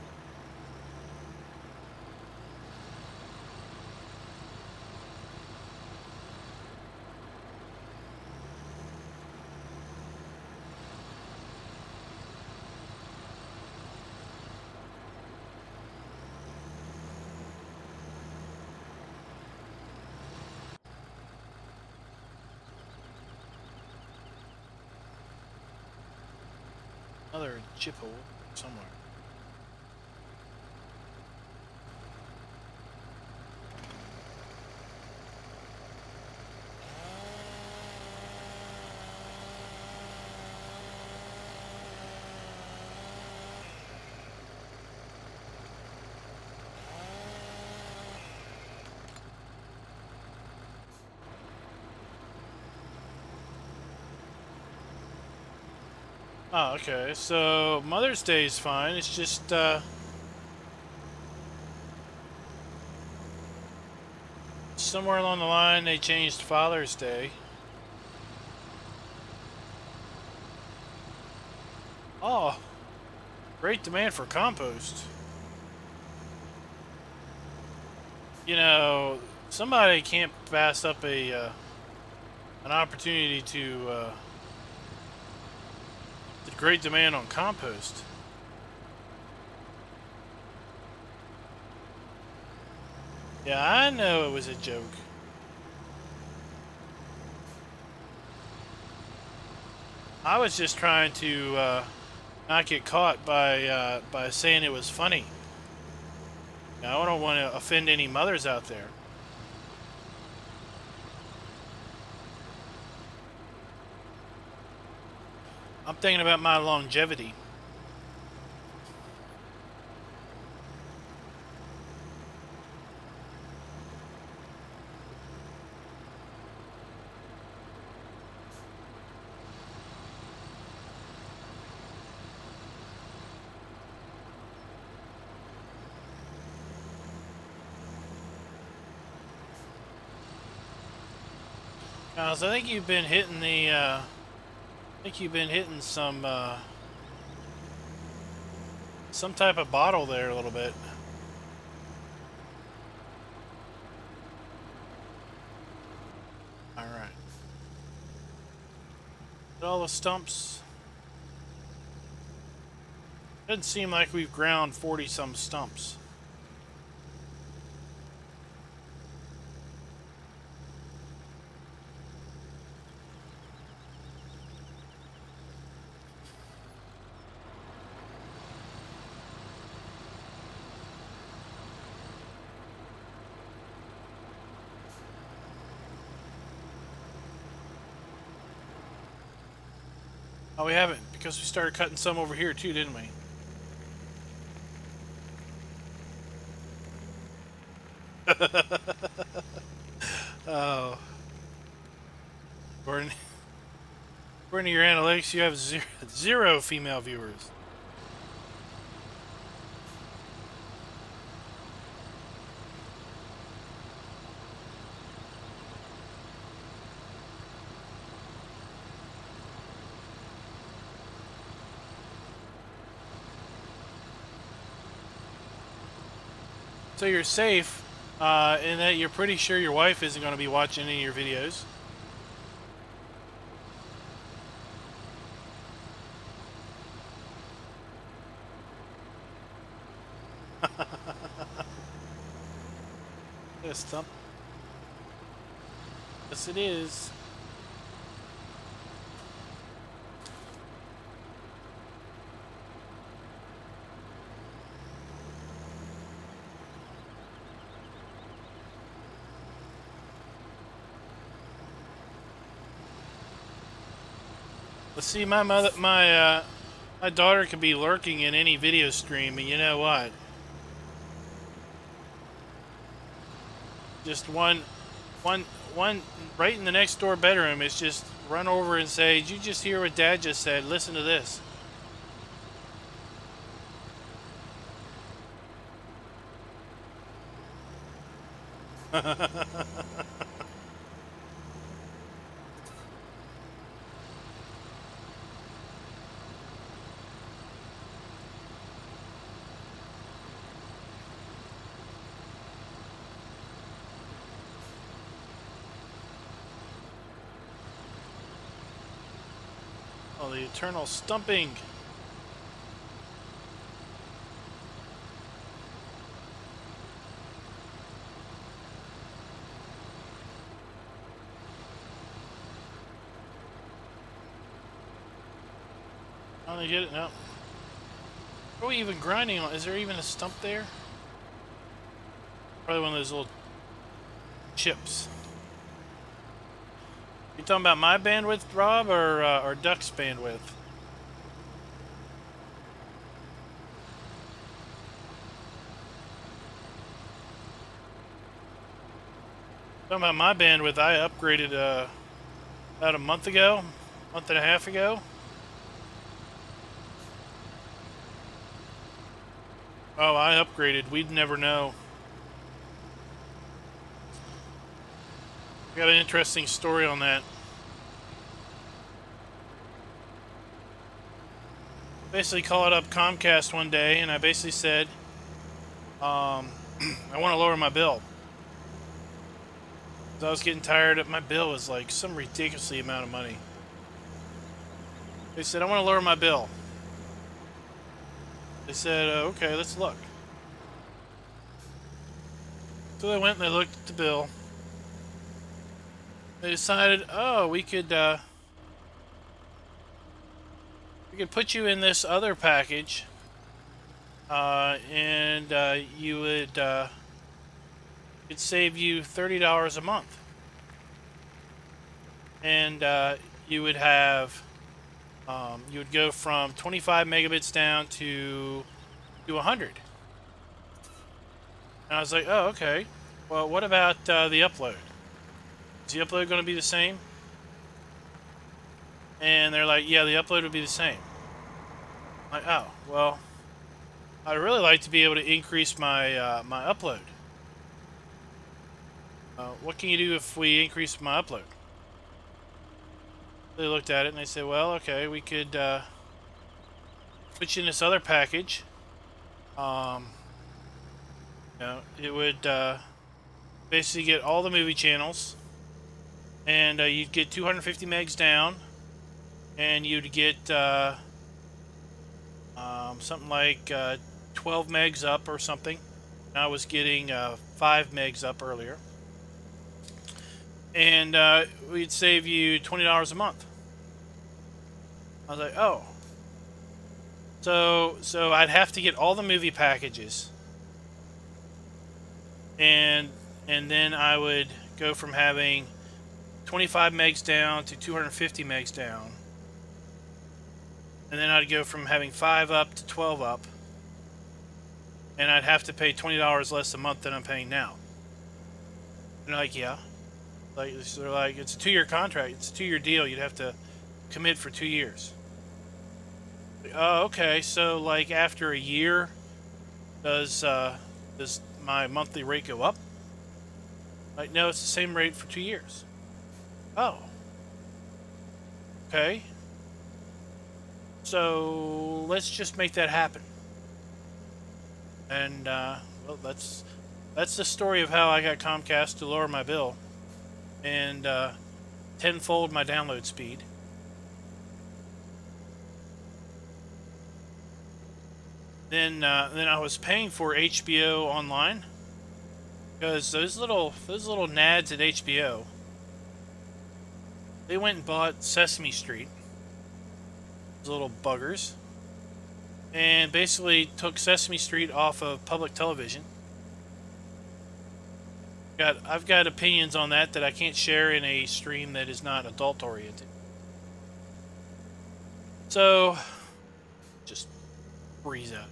Another chipple somewhere. Oh, okay. So Mother's Day is fine. It's just somewhere along the line they changed Father's Day. Oh, great demand for compost. You know, somebody can't pass up an opportunity to the great demand on compost. Yeah, I know it was a joke. I was just trying to not get caught by saying it was funny. Now, I don't want to offend any mothers out there. I'm thinking about my longevity. So I think you've been hitting the I think you've been hitting some type of bottle there a little bit. All right. Get all the stumps. Doesn't seem like we've ground 40-some stumps. Oh, we haven't, because we started cutting some over here too, didn't we? Oh. According to your analytics, you have zero female viewers. So you're safe, in that you're pretty sure your wife isn't going to be watching any of your videos. Yes, thump. Yes, it is. Let's see, my daughter could be lurking in any video stream, and you know what? Just one right in the next door bedroom is just run over and say, "Did you just hear what Dad just said? Listen to this." Oh, the eternal stumping. Oh, they did it? No. What are we even grinding on? Is there even a stump there? Probably one of those little chips. You talking about my bandwidth, Rob, or Duck's bandwidth? Talking about my bandwidth, I upgraded about a month and a half ago. Oh, I upgraded. We'd never know. I got an interesting story on that. Basically called up Comcast one day, and I basically said, I want to lower my bill. I was getting tired of my bill was like some ridiculously amount of money. They said, I want to lower my bill. They said, okay, let's look. So they went and they looked at the bill. They decided, oh, we could put you in this other package, and you would it'd save you $30 a month, and you would have you would go from 25 megabits down to 100. And I was like, oh, okay. Well, what about the upload? Is the upload going to be the same? And they're like, yeah, the upload would be the same. I'm like, oh, well, I'd really like to be able to increase my my upload. What can you do if we increase my upload? They looked at it and they said, well, okay, we could put you in this other package. You know, it would basically get all the movie channels, and you'd get 250 megs down, and you'd get something like 12 megs up or something. And I was getting 5 megs up earlier. And we'd save you $20 a month. I was like, oh. So I'd have to get all the movie packages. And then I would go from having 25 megs down to 250 megs down. and then I'd go from having 5 up to 12 up, and I'd have to pay $20 less a month than I'm paying now. And they're like, yeah. Like, so they're like, it's a 2-year contract. It's a 2-year deal. You'd have to commit for 2 years. Like, oh, okay. So, like, after a year, does my monthly rate go up? Like, no, it's the same rate for 2 years. Oh. Okay. So, let's just make that happen. And, well, that's the story of how I got Comcast to lower my bill and tenfold my download speed. Then I was paying for HBO Online because those little nads at HBO, they went and bought Sesame Street, those little buggers, and basically took Sesame Street off of public television. I've got opinions on that I can't share in a stream that is not adult oriented. So just breeze out.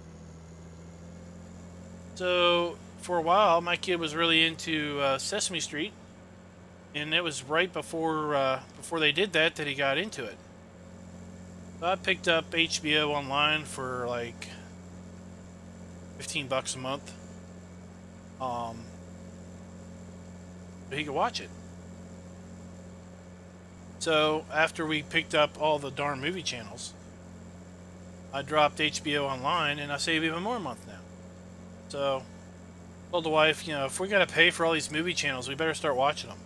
So for a while, my kid was really into Sesame Street, and it was right before they did that he got into it. So I picked up HBO Online for like $15 a month. So he could watch it. So after we picked up all the darn movie channels, I dropped HBO Online, and I save even more a month now. So I told the wife, you know, if we got to pay for all these movie channels, we better start watching them.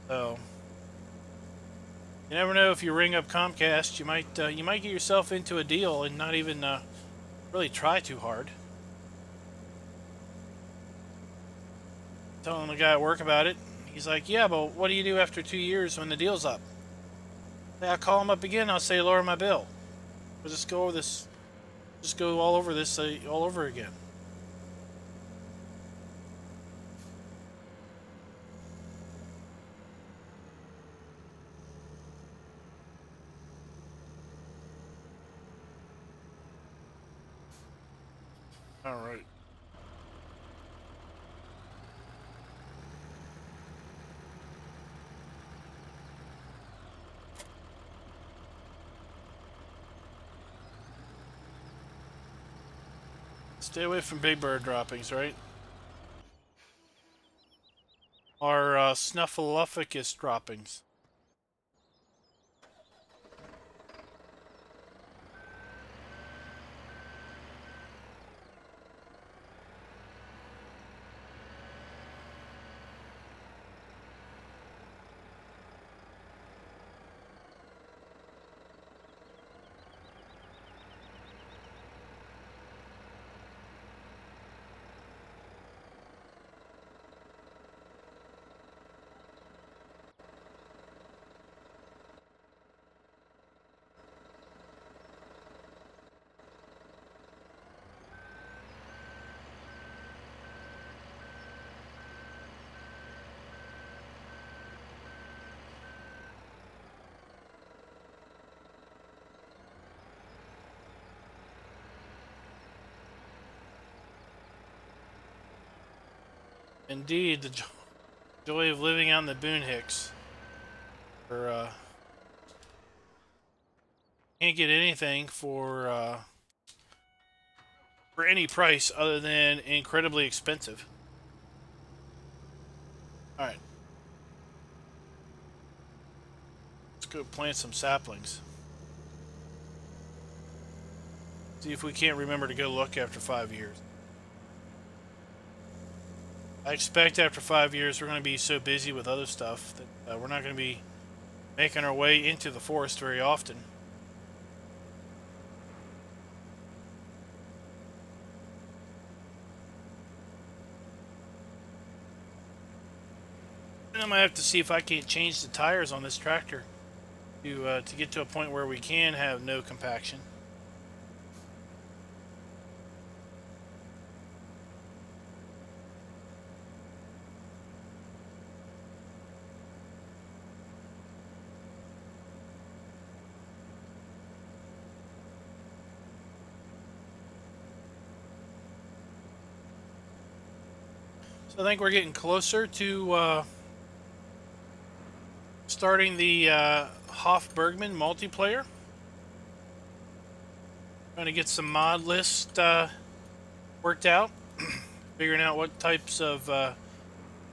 So you never know, if you ring up Comcast, you might get yourself into a deal and not even really try too hard. Telling the guy at work about it, he's like, yeah, but what do you do after 2 years when the deal's up? I'll call him up again, I'll say lower my bill. We'll just go over this, all over this all over again. All right. Stay away from big bird droppings, right? Or snuffleupagus droppings. Indeed, the joy of living out in the boonhicks. Can't get anything for any price other than incredibly expensive. All right, let's go plant some saplings. See if we can't remember to go look after 5 years. I expect after 5 years we're going to be so busy with other stuff that we're not going to be making our way into the forest very often. And I might have to see if I can't change the tires on this tractor to get to a point where we can have no compaction. I think we're getting closer to starting the Hoff-Bergman multiplayer. Trying to get some mod list worked out. Figuring out what types of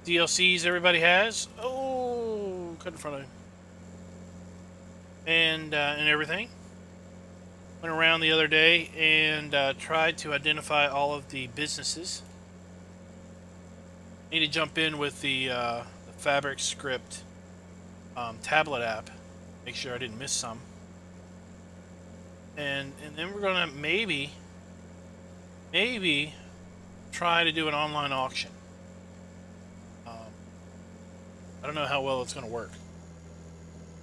DLCs everybody has. Oh, cut in front of him. And everything. Went around the other day and tried to identify all of the businesses. Need to jump in with the Fabric Script tablet app. Make sure I didn't miss some. And then we're gonna maybe try to do an online auction. I don't know how well it's gonna work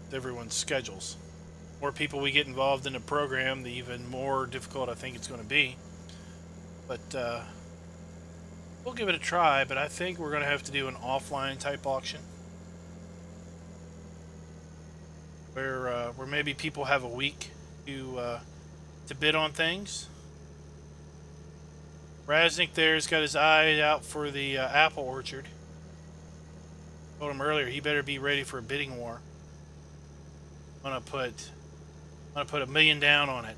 with everyone's schedules. The more people we get involved in the program, the even more difficult I think it's going to be. But we'll give it a try. But I think we're going to have to do an offline type auction, where maybe people have a week to bid on things. Raznik there's got his eye out for the apple orchard. Told him earlier he better be ready for a bidding war. I'm gonna put $1 million down on it.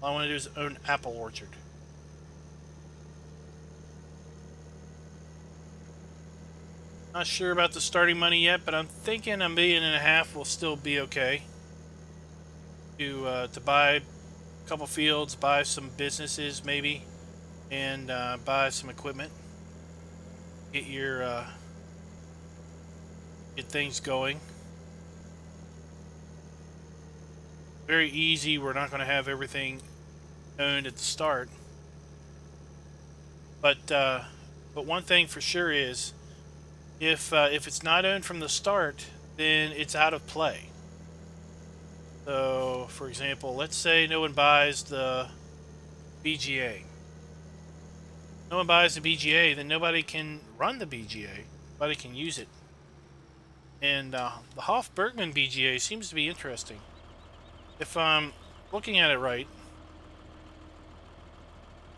All I want to do is own apple orchard. Not sure about the starting money yet, but I'm thinking $1.5 million will still be okay to buy a couple fields, buy some businesses maybe, and buy some equipment. Get your get things going. Very easy. We're not going to have everything owned at the start, but one thing for sure is if it's not owned from the start, then it's out of play. So, for example, let's say no one buys the BGA. No one buys the BGA, then nobody can run the BGA. Nobody can use it. And the Hoff-Bergman BGA seems to be interesting. If I'm looking at it right,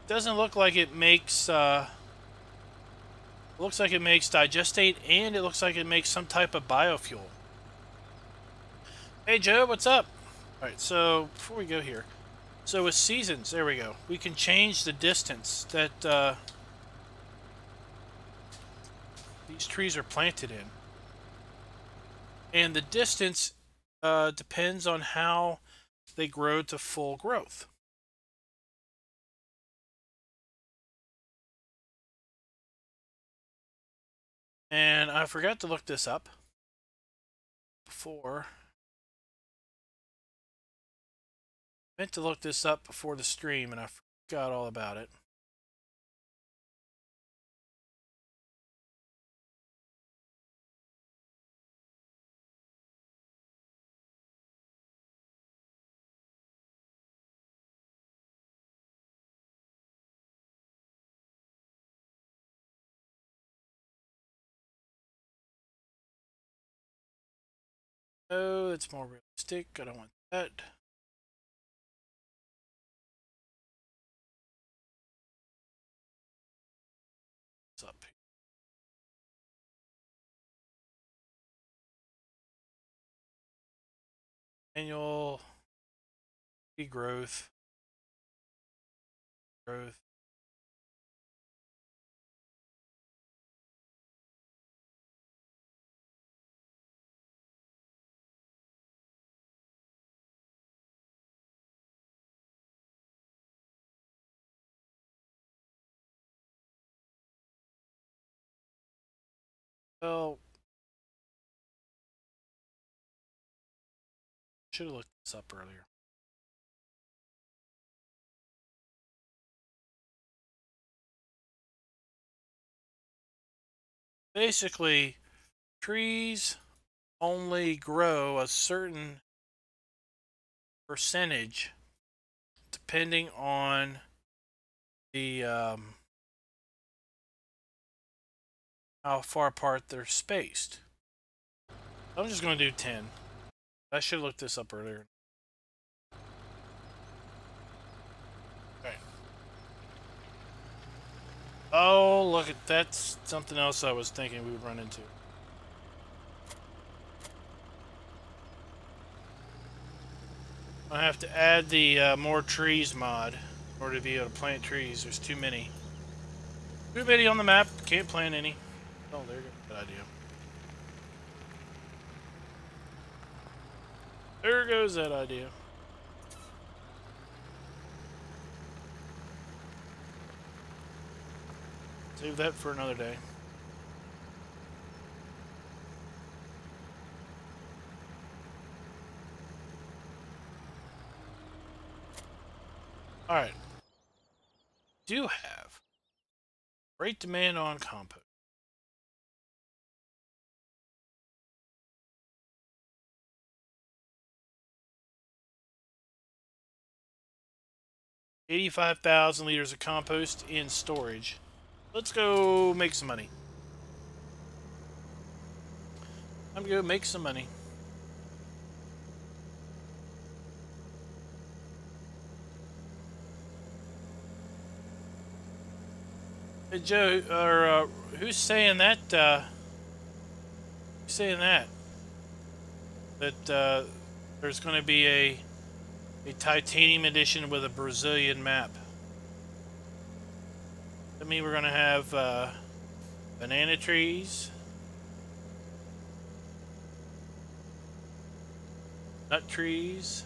it doesn't look like it makes looks like it makes digestate, and it looks like it makes some type of biofuel. Hey Joe, what's up? Alright, so before we go here, so with seasons, there we go. We can change the distance that these trees are planted in. And the distance depends on how they grow to full growth. And I forgot to look this up before. I meant to look this up before the stream and I forgot all about it. Oh, it's more realistic. I don't want that. What's up here? Annual growth. Well, should have looked this up earlier. Basically, trees only grow a certain percentage depending on the how far apart they're spaced. I'm just going to do 10. I should have looked this up earlier. Okay. Oh, look at that's something else I was thinking we would run into. I have to add the more trees mod in order to be able to plant trees. There's too many. Too many on the map. Can't plant any. Oh, there you go. Good idea. There goes that idea. Save that for another day. Alright. Do have great demand on compost. $85,000 liters of compost in storage. Let's go make some money. I'm gonna go make some money. Hey Joe, or who's saying that? Who's saying that? That there's going to be a titanium edition with a Brazilian map. That means we're going to have banana trees, nut trees.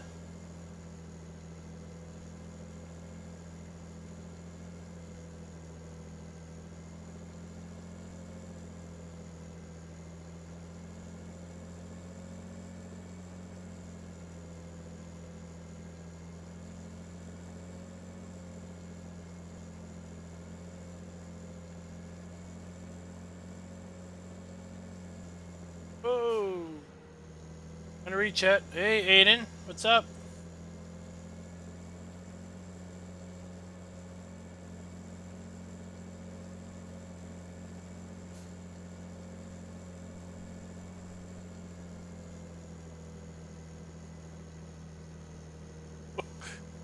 Whoa! Gonna reach out. Hey, Aiden, what's up?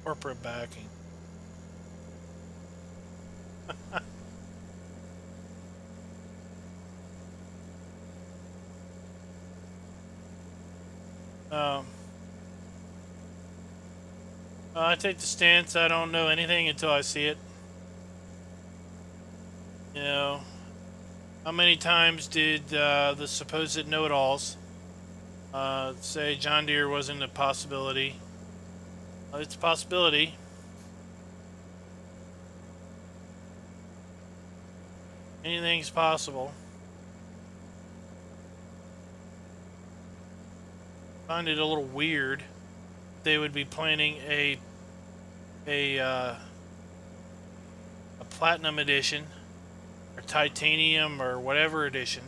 Corporate backing. I take the stance I don't know anything until I see it. You know, how many times did the supposed know-it-alls say John Deere wasn't a possibility? It's a possibility. Anything's possible. I find it a little weird they would be planning a platinum edition or titanium or whatever edition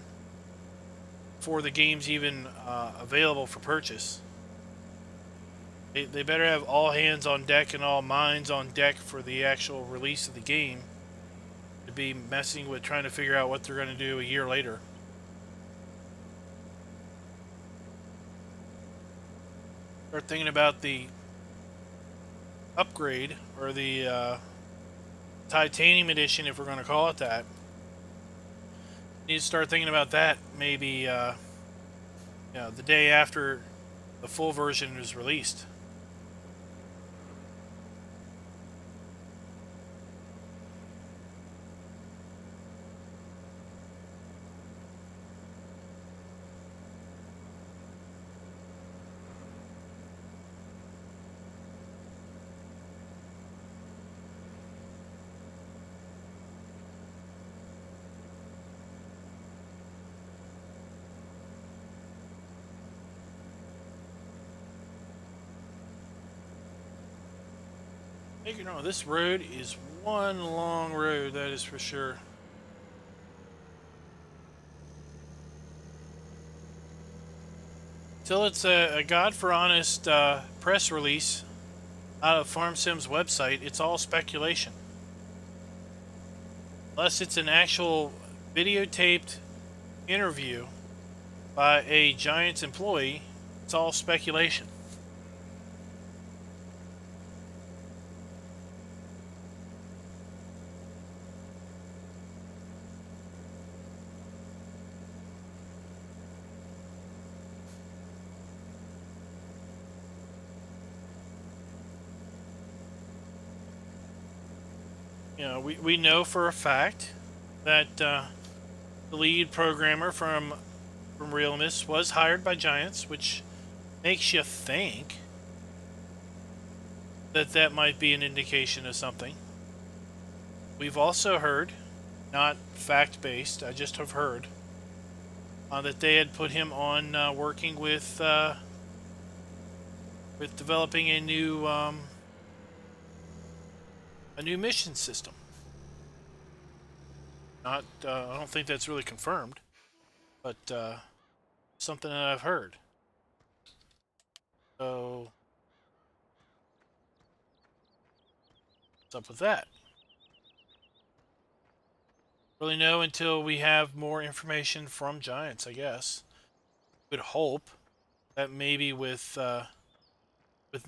before the game's even available for purchase. They better have all hands on deck and all minds on deck for the actual release of the game to be messing with trying to figure out what they're going to do a year later. Start thinking about the upgrade or the titanium edition, if we're going to call it that. Need to start thinking about that maybe you know, the day after the full version is released. You know, this road is one long road, that is for sure. Till it's a God for honest press release out of FarmSim's website, it's all speculation. Unless it's an actual videotaped interview by a Giants employee, it's all speculation. You know, we know for a fact that the lead programmer from Realmus was hired by Giants, which makes you think that that might be an indication of something. We've also heard, not fact-based, I just have heard, that they had put him on working with developing a new mission system. Not, I don't think that's really confirmed, but something that I've heard. So, what's up with that? Really know until we have more information from Giants, I guess. Would hope that maybe with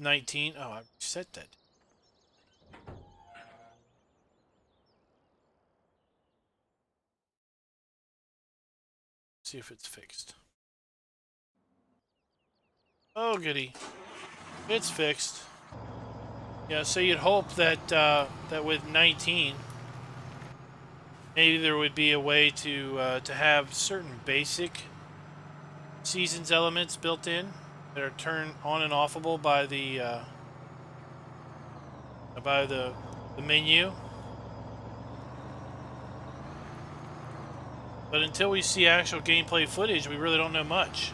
19. Oh, I said that. See if it's fixed. Oh, goody. It's fixed. Yeah, so you'd hope that that with 19, maybe there would be a way to have certain basic seasons elements built in that are turned on and offable by the menu. But until we see actual gameplay footage, we really don't know much.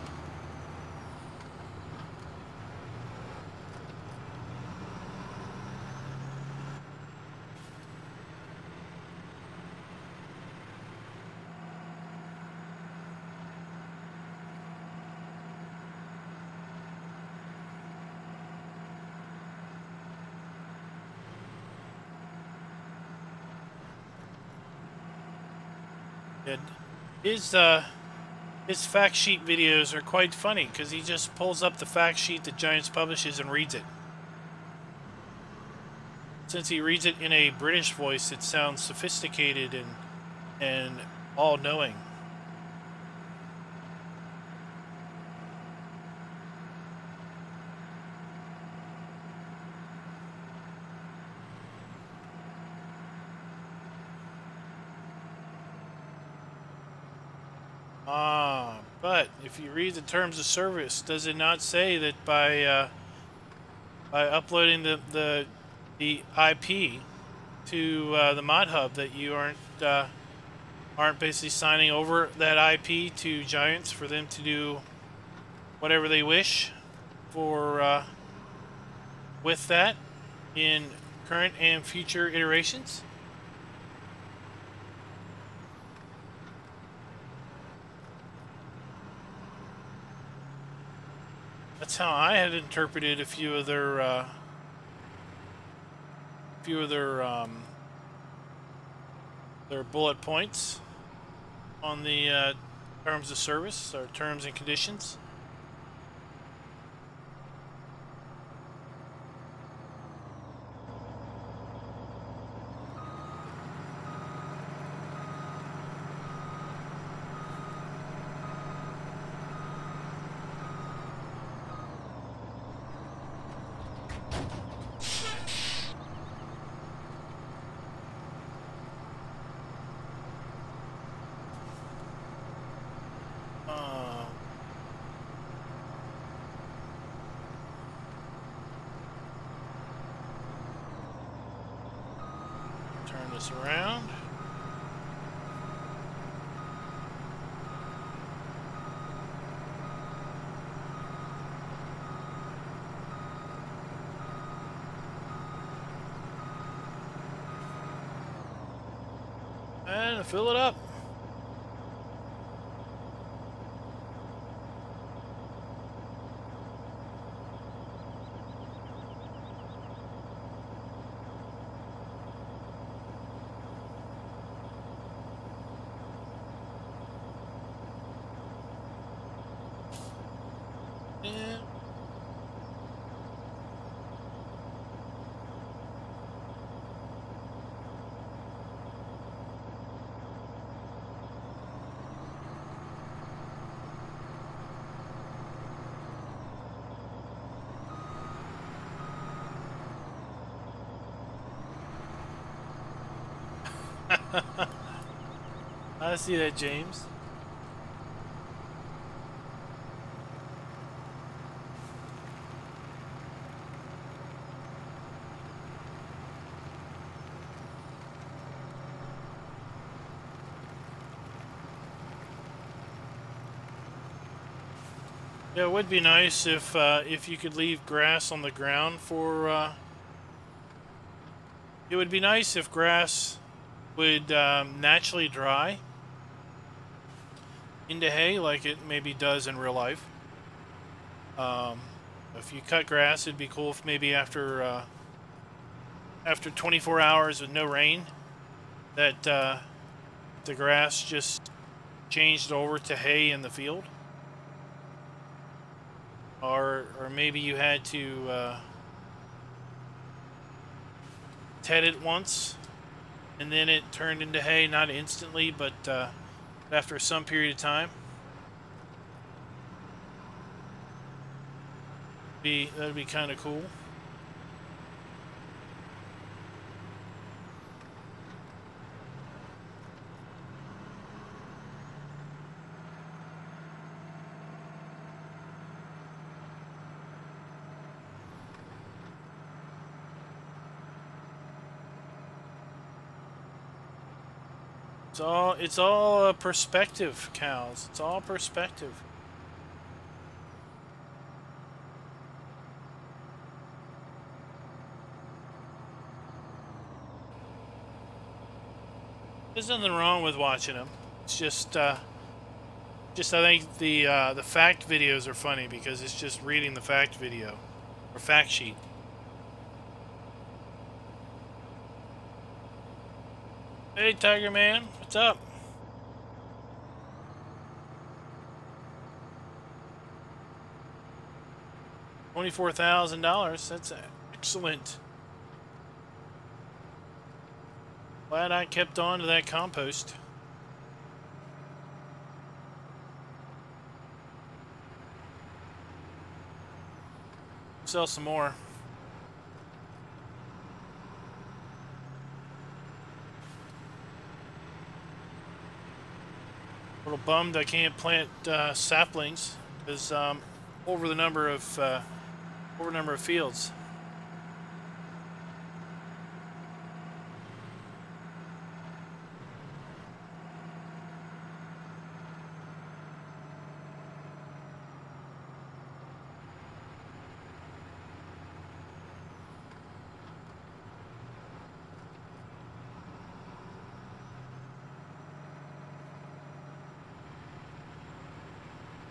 And his fact sheet videos are quite funny because he just pulls up the fact sheet that Giants publishes and reads it. Since he reads it in a British voice, it sounds sophisticated and all-knowing. But if you read the terms of service, does it not say that by uploading the IP to the mod hub that you aren't basically signing over that IP to Giants for them to do whatever they wish for with that in current and future iterations? That's how I had interpreted a few of their bullet points on the terms of service or terms and conditions. Turn this around. And fill it up. Yeah. I see that, James. Yeah, it would be nice if you could leave grass on the ground for. It would be nice if grass would naturally dry into hay like it maybe does in real life. If you cut grass, it'd be cool if maybe after 24 hours with no rain, that the grass just changed over to hay in the field. Or maybe you had to ted it once, and then it turned into hay, not instantly, but after some period of time. That'd be kind of cool. It's all perspective, cows. It's all perspective. There's nothing wrong with watching them. It's just I think the fact videos are funny because it's just reading the fact video or fact sheet. Hey, Tiger Man, what's up? $24,000. That's excellent. Glad I kept on to that compost. Sell some more. A little bummed I can't plant saplings because over the number of fields.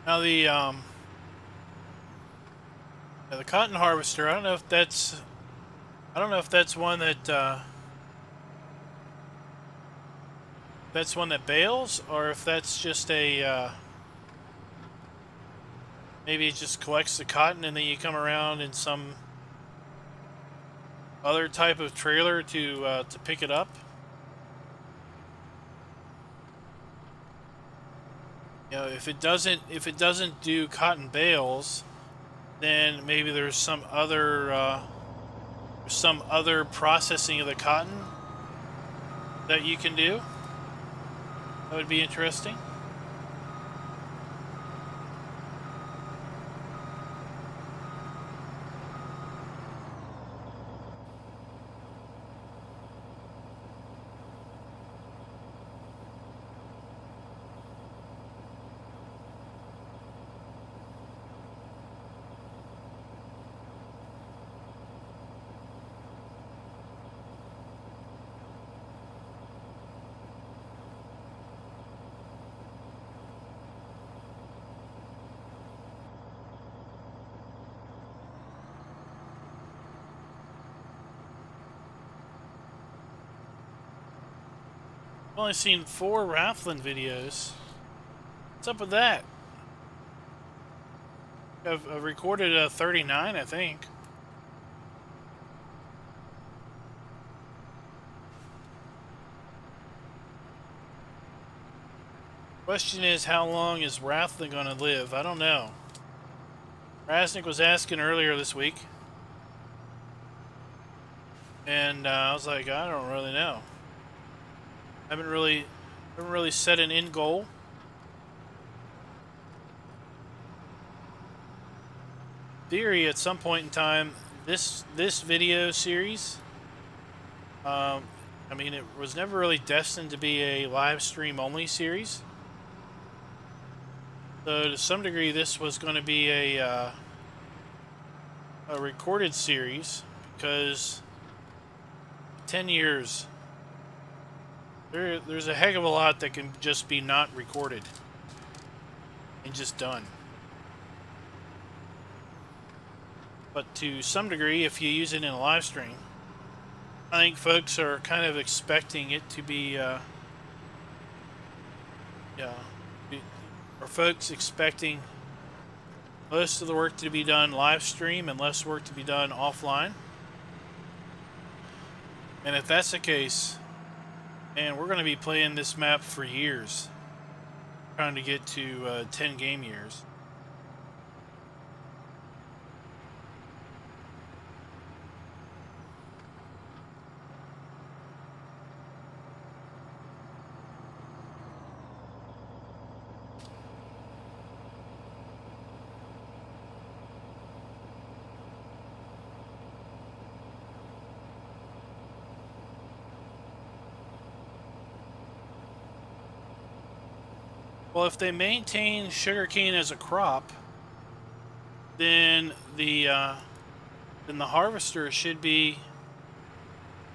Now the cotton harvester, I don't know if that's one that bales, or if that's just a maybe it just collects the cotton and then you come around in some other type of trailer to pick it up. You know, if it doesn't do cotton bales, then maybe there's some other processing of the cotton that you can do. That would be interesting. I've only seen 4 Rafflin videos. What's up with that? I've recorded 39, I think. Question is, how long is Rafflin gonna live? I don't know. Rasnick was asking earlier this week, and I was like, I don't really know. Haven't really set an end goal. Theory, at some point in time, this video series, I mean, it was never really destined to be a live stream only series. So to some degree, this was going to be a recorded series, because 10 years, there's a heck of a lot that can just be not recorded and just done. But to some degree, if you use it in a live stream, I think folks are kind of expecting it to be, are folks expecting most of the work to be done live stream and less work to be done offline? And if that's the case, and we're going to be playing this map for years, trying to get to 10 game years. Well, if they maintain sugarcane as a crop, then the harvester should be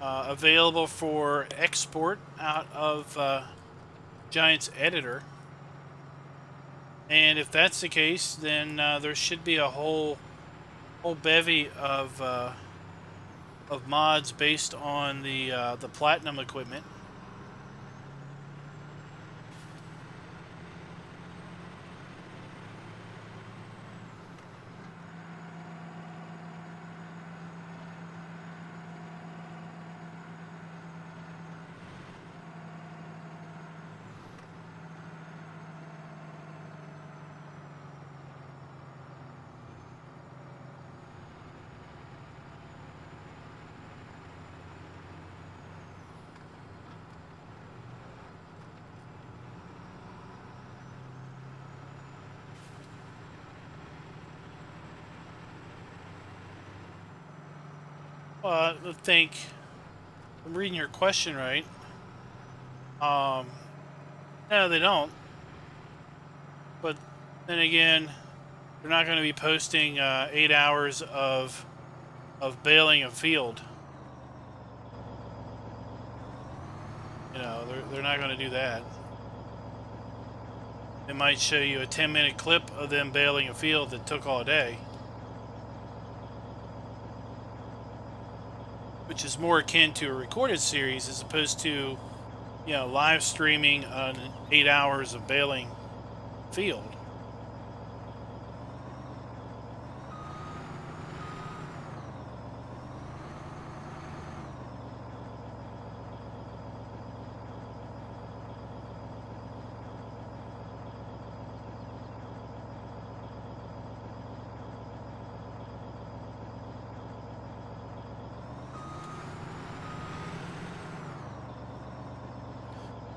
available for export out of Giant's editor. And if that's the case, then there should be a whole bevy of mods based on the platinum equipment. Well, I think I'm reading your question right. No, they don't. But then again, they're not going to be posting 8 hours of baling a field. You know, they're not going to do that. They might show you a 10-minute clip of them baling a field that took all day, which is more akin to a recorded series as opposed to, you know, live streaming 8 hours of baling field.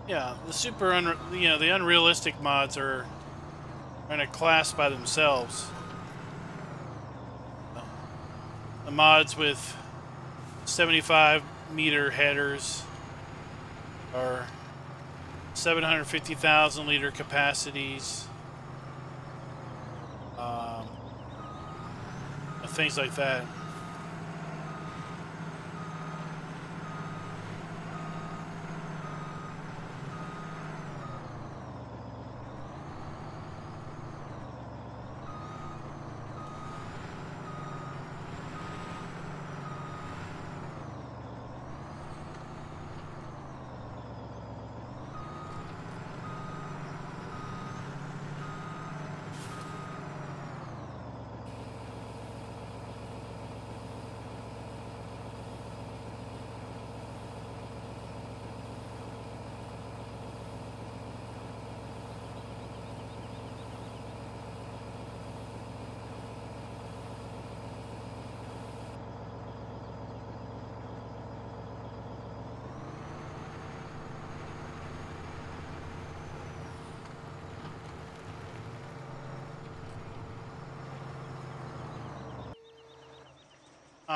Yeah, the unrealistic mods are in a class by themselves. The mods with 75-meter headers or 750,000 liter capacities, things like that.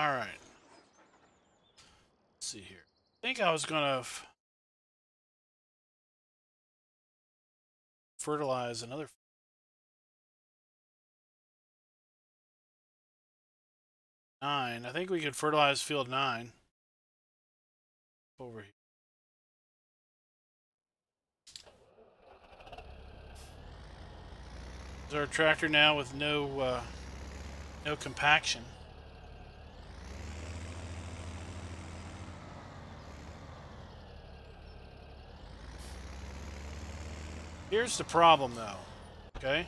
Alright. Let's see here. I think I was going to fertilize another 9. I think we could fertilize field 9 over here. There's our tractor now with no compaction. Here's the problem, though. Okay,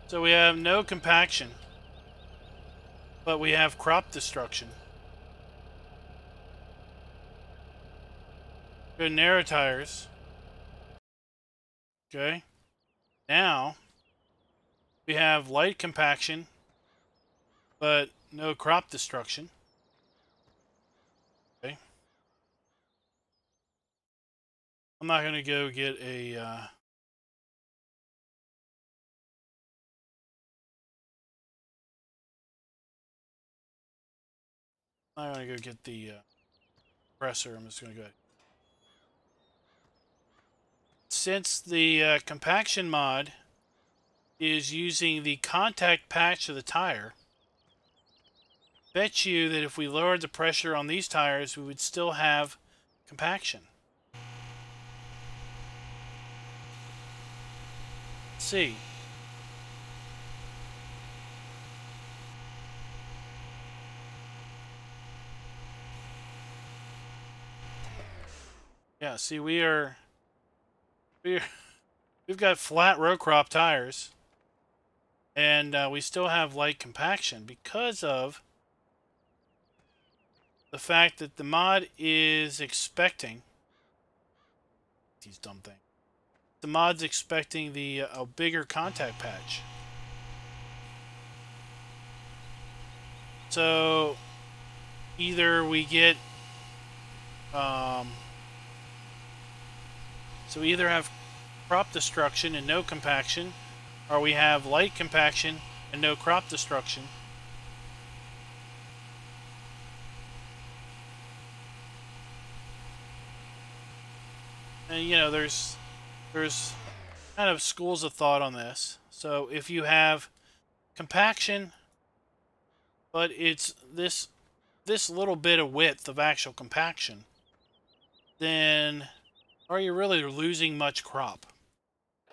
so we have no compaction, but we have crop destruction. Good narrow tires. Okay, now we have light compaction, but no crop destruction. Okay, I'm not going to go get a I'm going to go get the compressor. I'm just going to go. Since the compaction mod is using the contact patch of the tire, bet you that if we lowered the pressure on these tires, we would still have compaction. Let's see. Yeah, see, we've got flat row crop tires, and we still have light compaction because of the fact that the mod is expecting these dumb things. The mod's expecting the a bigger contact patch. So either we get so we either have crop destruction and no compaction, or we have light compaction and no crop destruction. And you know, there's kind of schools of thought on this. So if you have compaction, but it's this little bit of width of actual compaction, then are you really losing much crop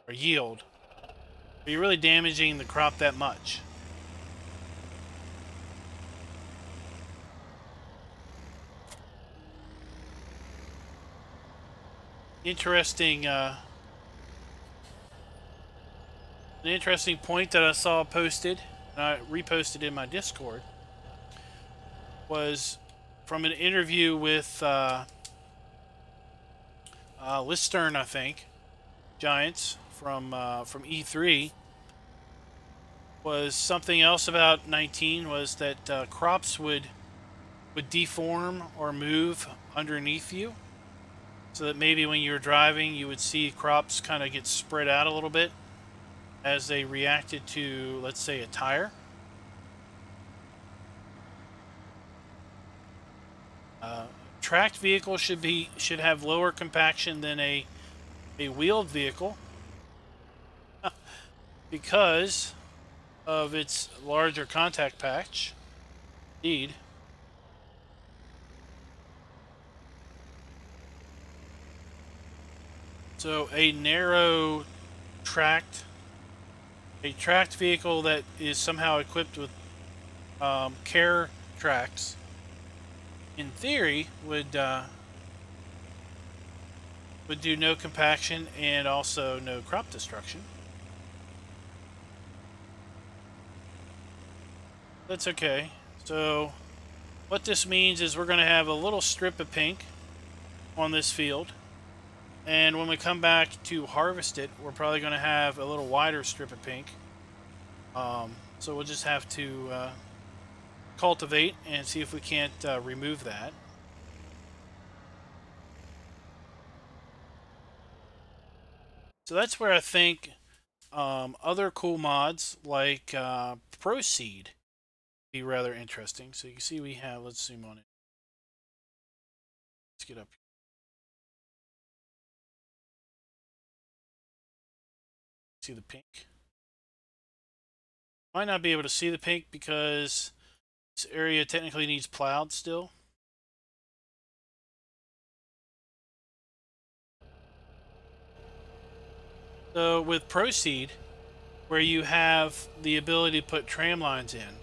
or yield? Are you really damaging the crop that much? Interesting, an interesting point that I saw posted, and I reposted in my Discord, was from an interview with Listern, I think, Giants from E3. Was something else about 19 was that crops would deform or move underneath you, so that maybe when you were driving you would see crops kind of get spread out a little bit as they reacted to, let's say, a tire. Tracked vehicle should have lower compaction than a wheeled vehicle because of its larger contact patch. Indeed. So a narrow tracked vehicle that is somehow equipped with care tracks, in theory, would do no compaction and also no crop destruction. That's okay. So what this means is we're going to have a little strip of pink on this field, and when we come back to harvest it, we're probably going to have a little wider strip of pink. So we'll just have to cultivate and see if we can't remove that. So that's where I think other cool mods like Proseed be rather interesting. So you can see we have, let's zoom on it. Let's get up here. See the pink. Might not be able to see the pink because this area technically needs plowed still. So with Proceed, where you have the ability to put tram lines in,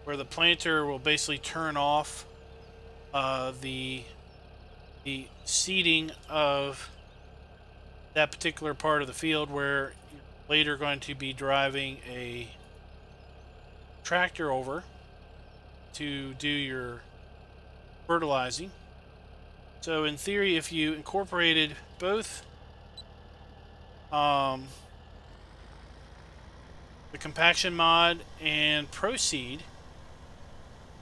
where the planter will basically turn off the seeding of that particular part of the field where you're later going to be driving a tractor over to do your fertilizing. So in theory, if you incorporated both the compaction mod and Proceed,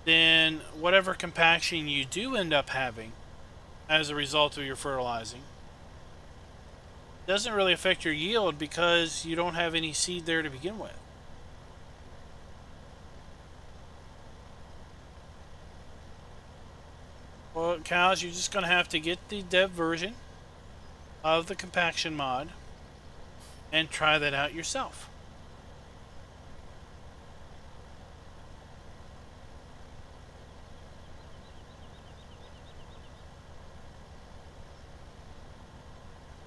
then whatever compaction you do end up having as a result of your fertilizing doesn't really affect your yield because you don't have any seed there to begin with. Well, cows, you're just going to have to get the dev version of the compaction mod and try that out yourself.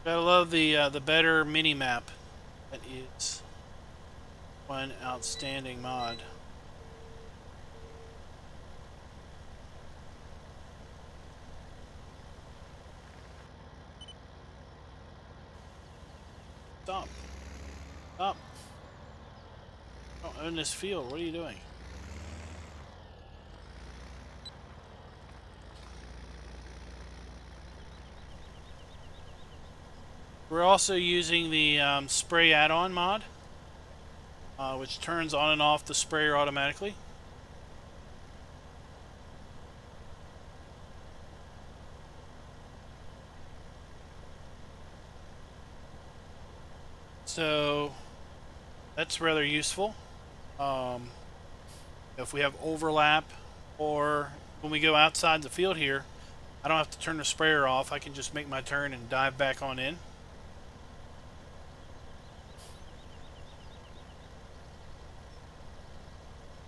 I love the better mini map. That is one outstanding mod. Stop. Stop. I don't own this field. What are you doing? We're also using the spray add-on mod, which turns on and off the sprayer automatically. So that's rather useful. If we have overlap, or when we go outside the field here, I don't have to turn the sprayer off. I can just make my turn and dive back on in.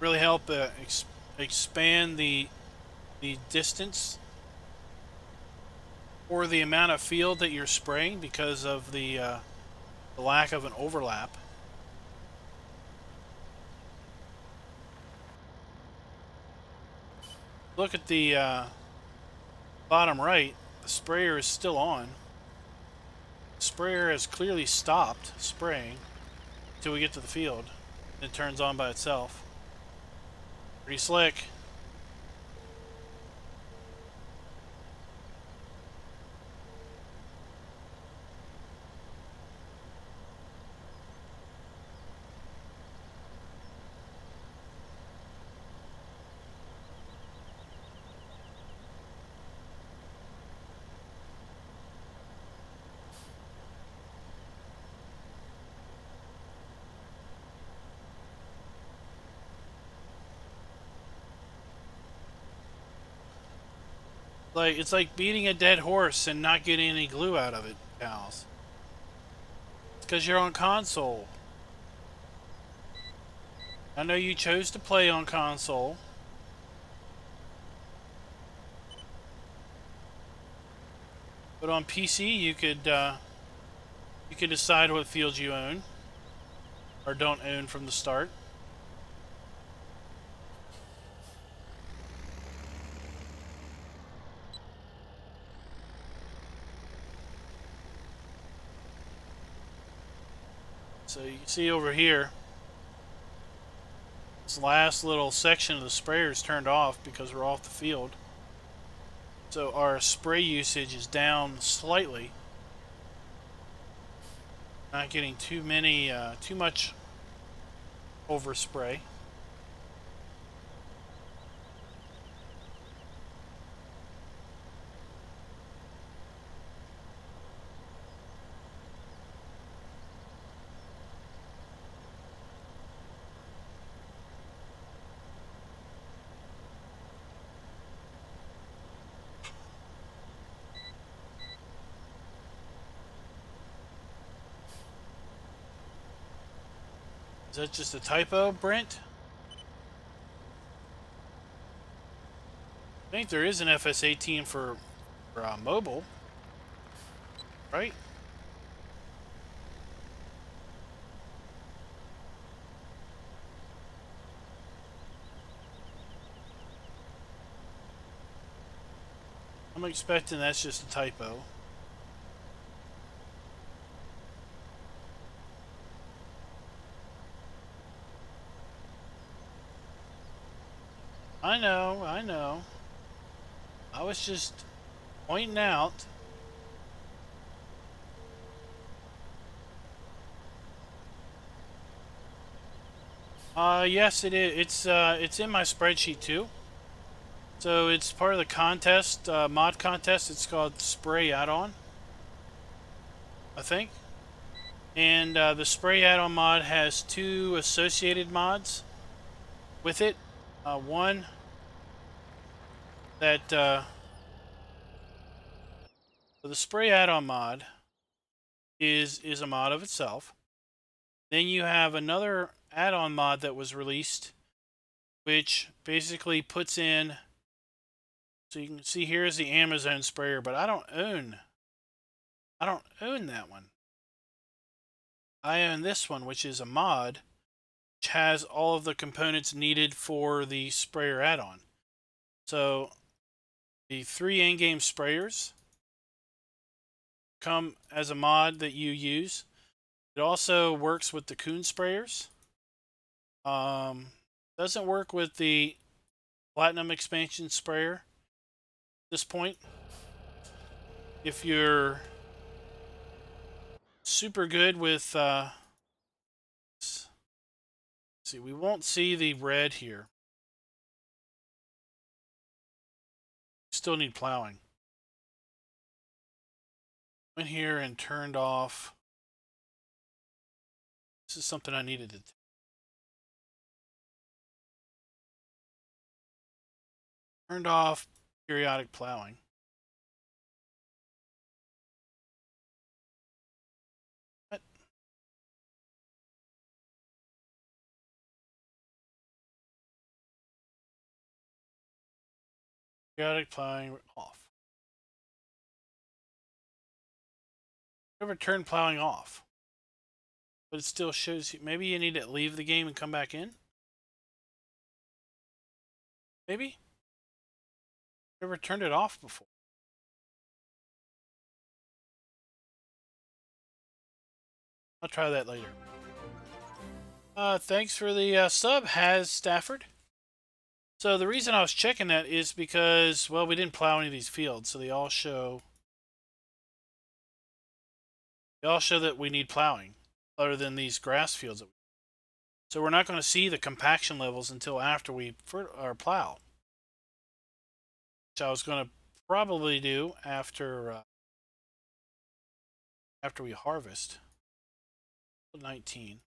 Really help expand the distance or the amount of field that you're spraying because of the lack of an overlap. Look at the bottom right. The sprayer is still on. The sprayer has clearly stopped spraying until we get to the field. It turns on by itself. Pretty slick. It's like beating a dead horse and not getting any glue out of it, pals. It's because you're on console. I know you chose to play on console. But on PC, you could decide what fields you own or don't own from the start. So you can see over here, this last little section of the sprayer is turned off because we're off the field. So our spray usage is down slightly. Not getting too much overspray. Is that just a typo, Brent? I think there is an FS18 for mobile, right? I'm expecting that's just a typo. I know, I know. I was just pointing out. Yes, it is. It's in my spreadsheet too. So it's part of the contest, mod contest. It's called Spray Add-on, I think. And the Spray Add-on mod has 2 associated mods with it. One that so the Spray Add-on mod is a mod of itself. Then you have another add-on mod that was released, which basically puts in. So you can see here's the Amazon sprayer, but I don't own that one. I own this one, which is a mod, which has all of the components needed for the sprayer add-on. So the 3 in-game sprayers come as a mod that you use. It also works with the Coon sprayers. Doesn't work with the Platinum expansion sprayer at this point. If you're super good with see, we won't see the red here. Still need plowing. Went here and turned off. This is something I needed to turned off periodic plowing. What? Periodic plowing off. Never turn plowing off. But it still shows you. Maybe you need to leave the game and come back in? Maybe? Never turned it off before. I'll try that later. Thanks for the sub, Has Stafford. So the reason I was checking that is because, well, we didn't plow any of these fields, so they all show that we need plowing, other than these grass fields. So we're not going to see the compaction levels until after we plow. Which I was going to probably do after we harvest. 19.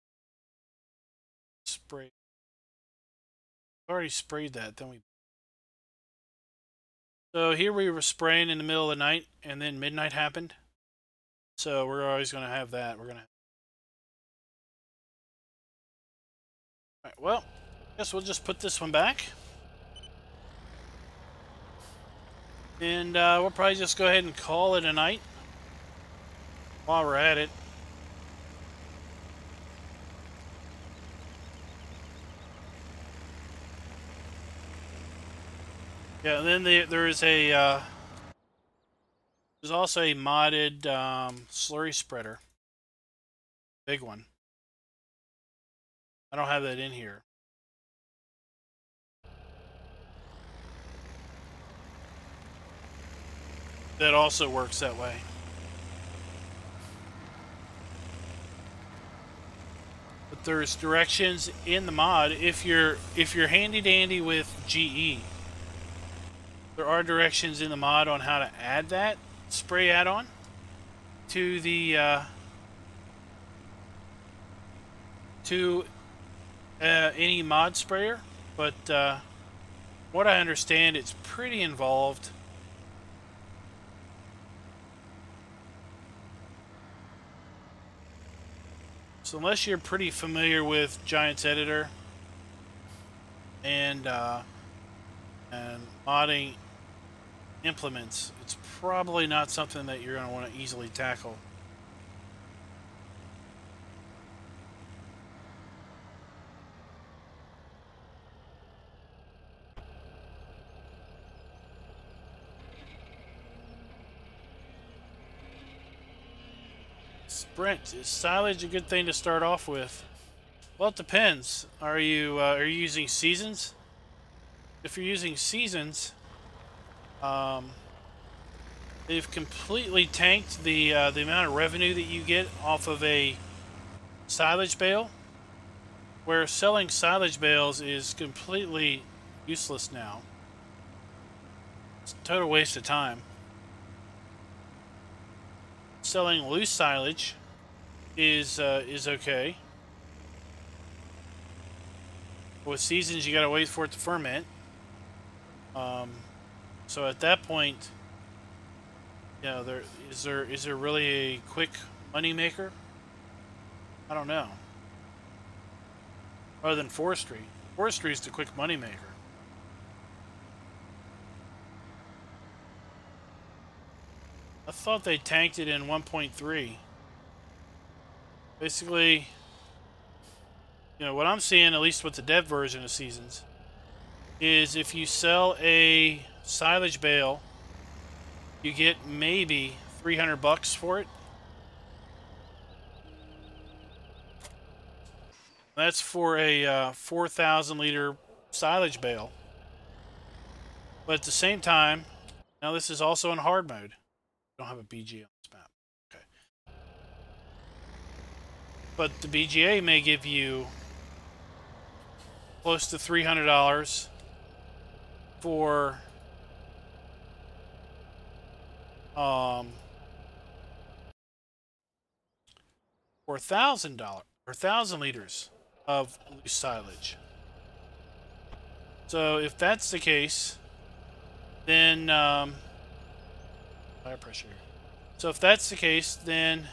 Spray. Already sprayed that, then we. So here we were spraying in the middle of the night, and then midnight happened. So we're always going to have that. We're going to. Alright, well, I guess we'll just put this one back. And we'll probably just go ahead and call it a night while we're at it. Yeah, and then there is a there's also a modded slurry spreader, big one. I don't have that in here. That also works that way. But there's directions in the mod. If you're handy dandy with GE, there are directions in the mod on how to add that spray add-on to the any mod sprayer, but what I understand, it's pretty involved. So unless you're pretty familiar with Giants Editor and modding implements, it's probably not something that you're going to want to easily tackle. Sprint, is silage a good thing to start off with? Well, it depends. Are you using seasons? If you're using seasons, they've completely tanked the amount of revenue that you get off of a silage bale, where selling silage bales is completely useless now. It's a total waste of time. Selling loose silage is okay. With seasons, you gotta wait for it to ferment. So at that point, you know, is there really a quick money maker? I don't know. Other than forestry, forestry is the quick money maker. I thought they tanked it in 1.3. Basically, you know, what I'm seeing, at least with the dev version of seasons, is if you sell a silage bale, you get maybe 300 bucks for it. That's for a 4,000 liter silage bale. But at the same time, now this is also in hard mode. I don't have a BGA on this map. Okay. But the BGA may give you close to $300 for $1,000 or 1,000 liters of loose silage. So if that's the case, then fire pressure. So if that's the case, then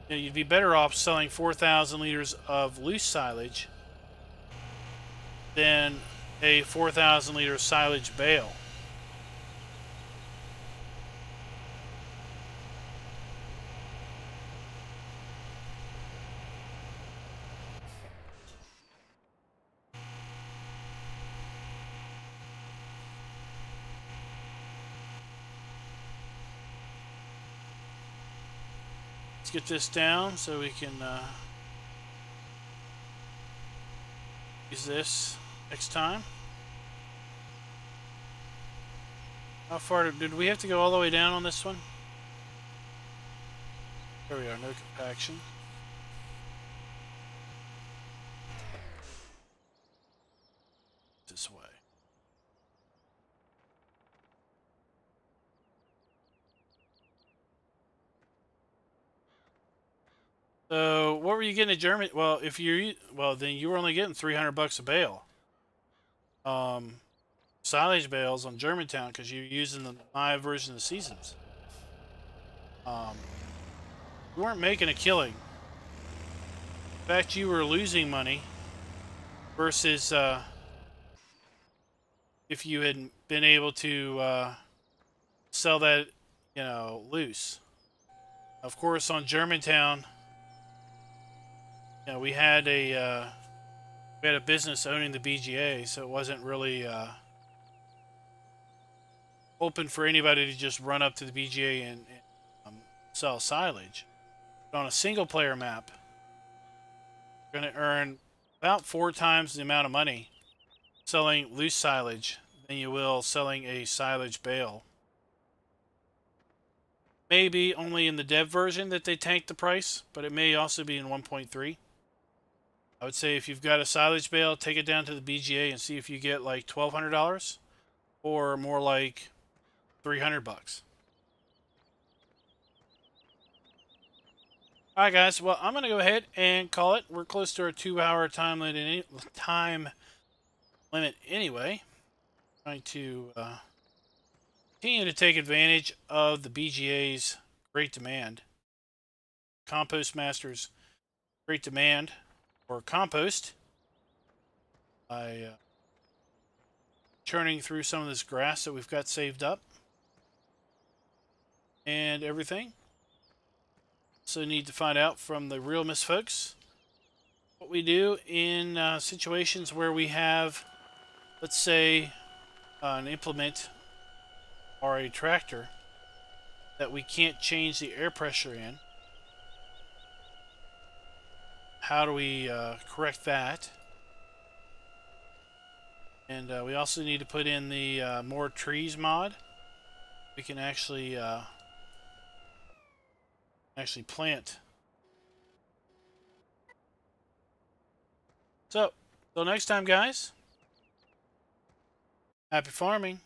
you know, you'd be better off selling 4,000 liters of loose silage than a 4,000 liter silage bale. Let's get this down so we can use this next time. How far did we have to go all the way down on this one? There we are, no compaction. This way. So what were you getting at Germany? Well, if you then you were only getting 300 bucks a bale. Silage bales on Germantown because you're using the my version of the seasons. You weren't making a killing. In fact, you were losing money versus if you had been able to sell that, you know, loose. Of course, on Germantown, you know, we had a business owning the BGA, so it wasn't really open for anybody to just run up to the BGA and sell silage. But on a single player map, you're going to earn about 4 times the amount of money selling loose silage than you will selling a silage bale. Maybe only in the dev version that they tanked the price, but it may also be in 1.3. I would say if you've got a silage bale, take it down to the BGA and see if you get like $1,200 or more like 300 bucks. Alright guys, well I'm going to go ahead and call it. We're close to our 2-hour time limit anyway. Trying to continue to take advantage of the BGA's great demand. Compost Masters, great demand for compost. By churning through some of this grass that we've got saved up and everything. So need to find out from the Realmus folks what we do in situations where we have, let's say, an implement or a tractor that we can't change the air pressure in. How do we correct that? And we also need to put in the more trees mod. We can actually plant. So, till next time, guys. Happy farming.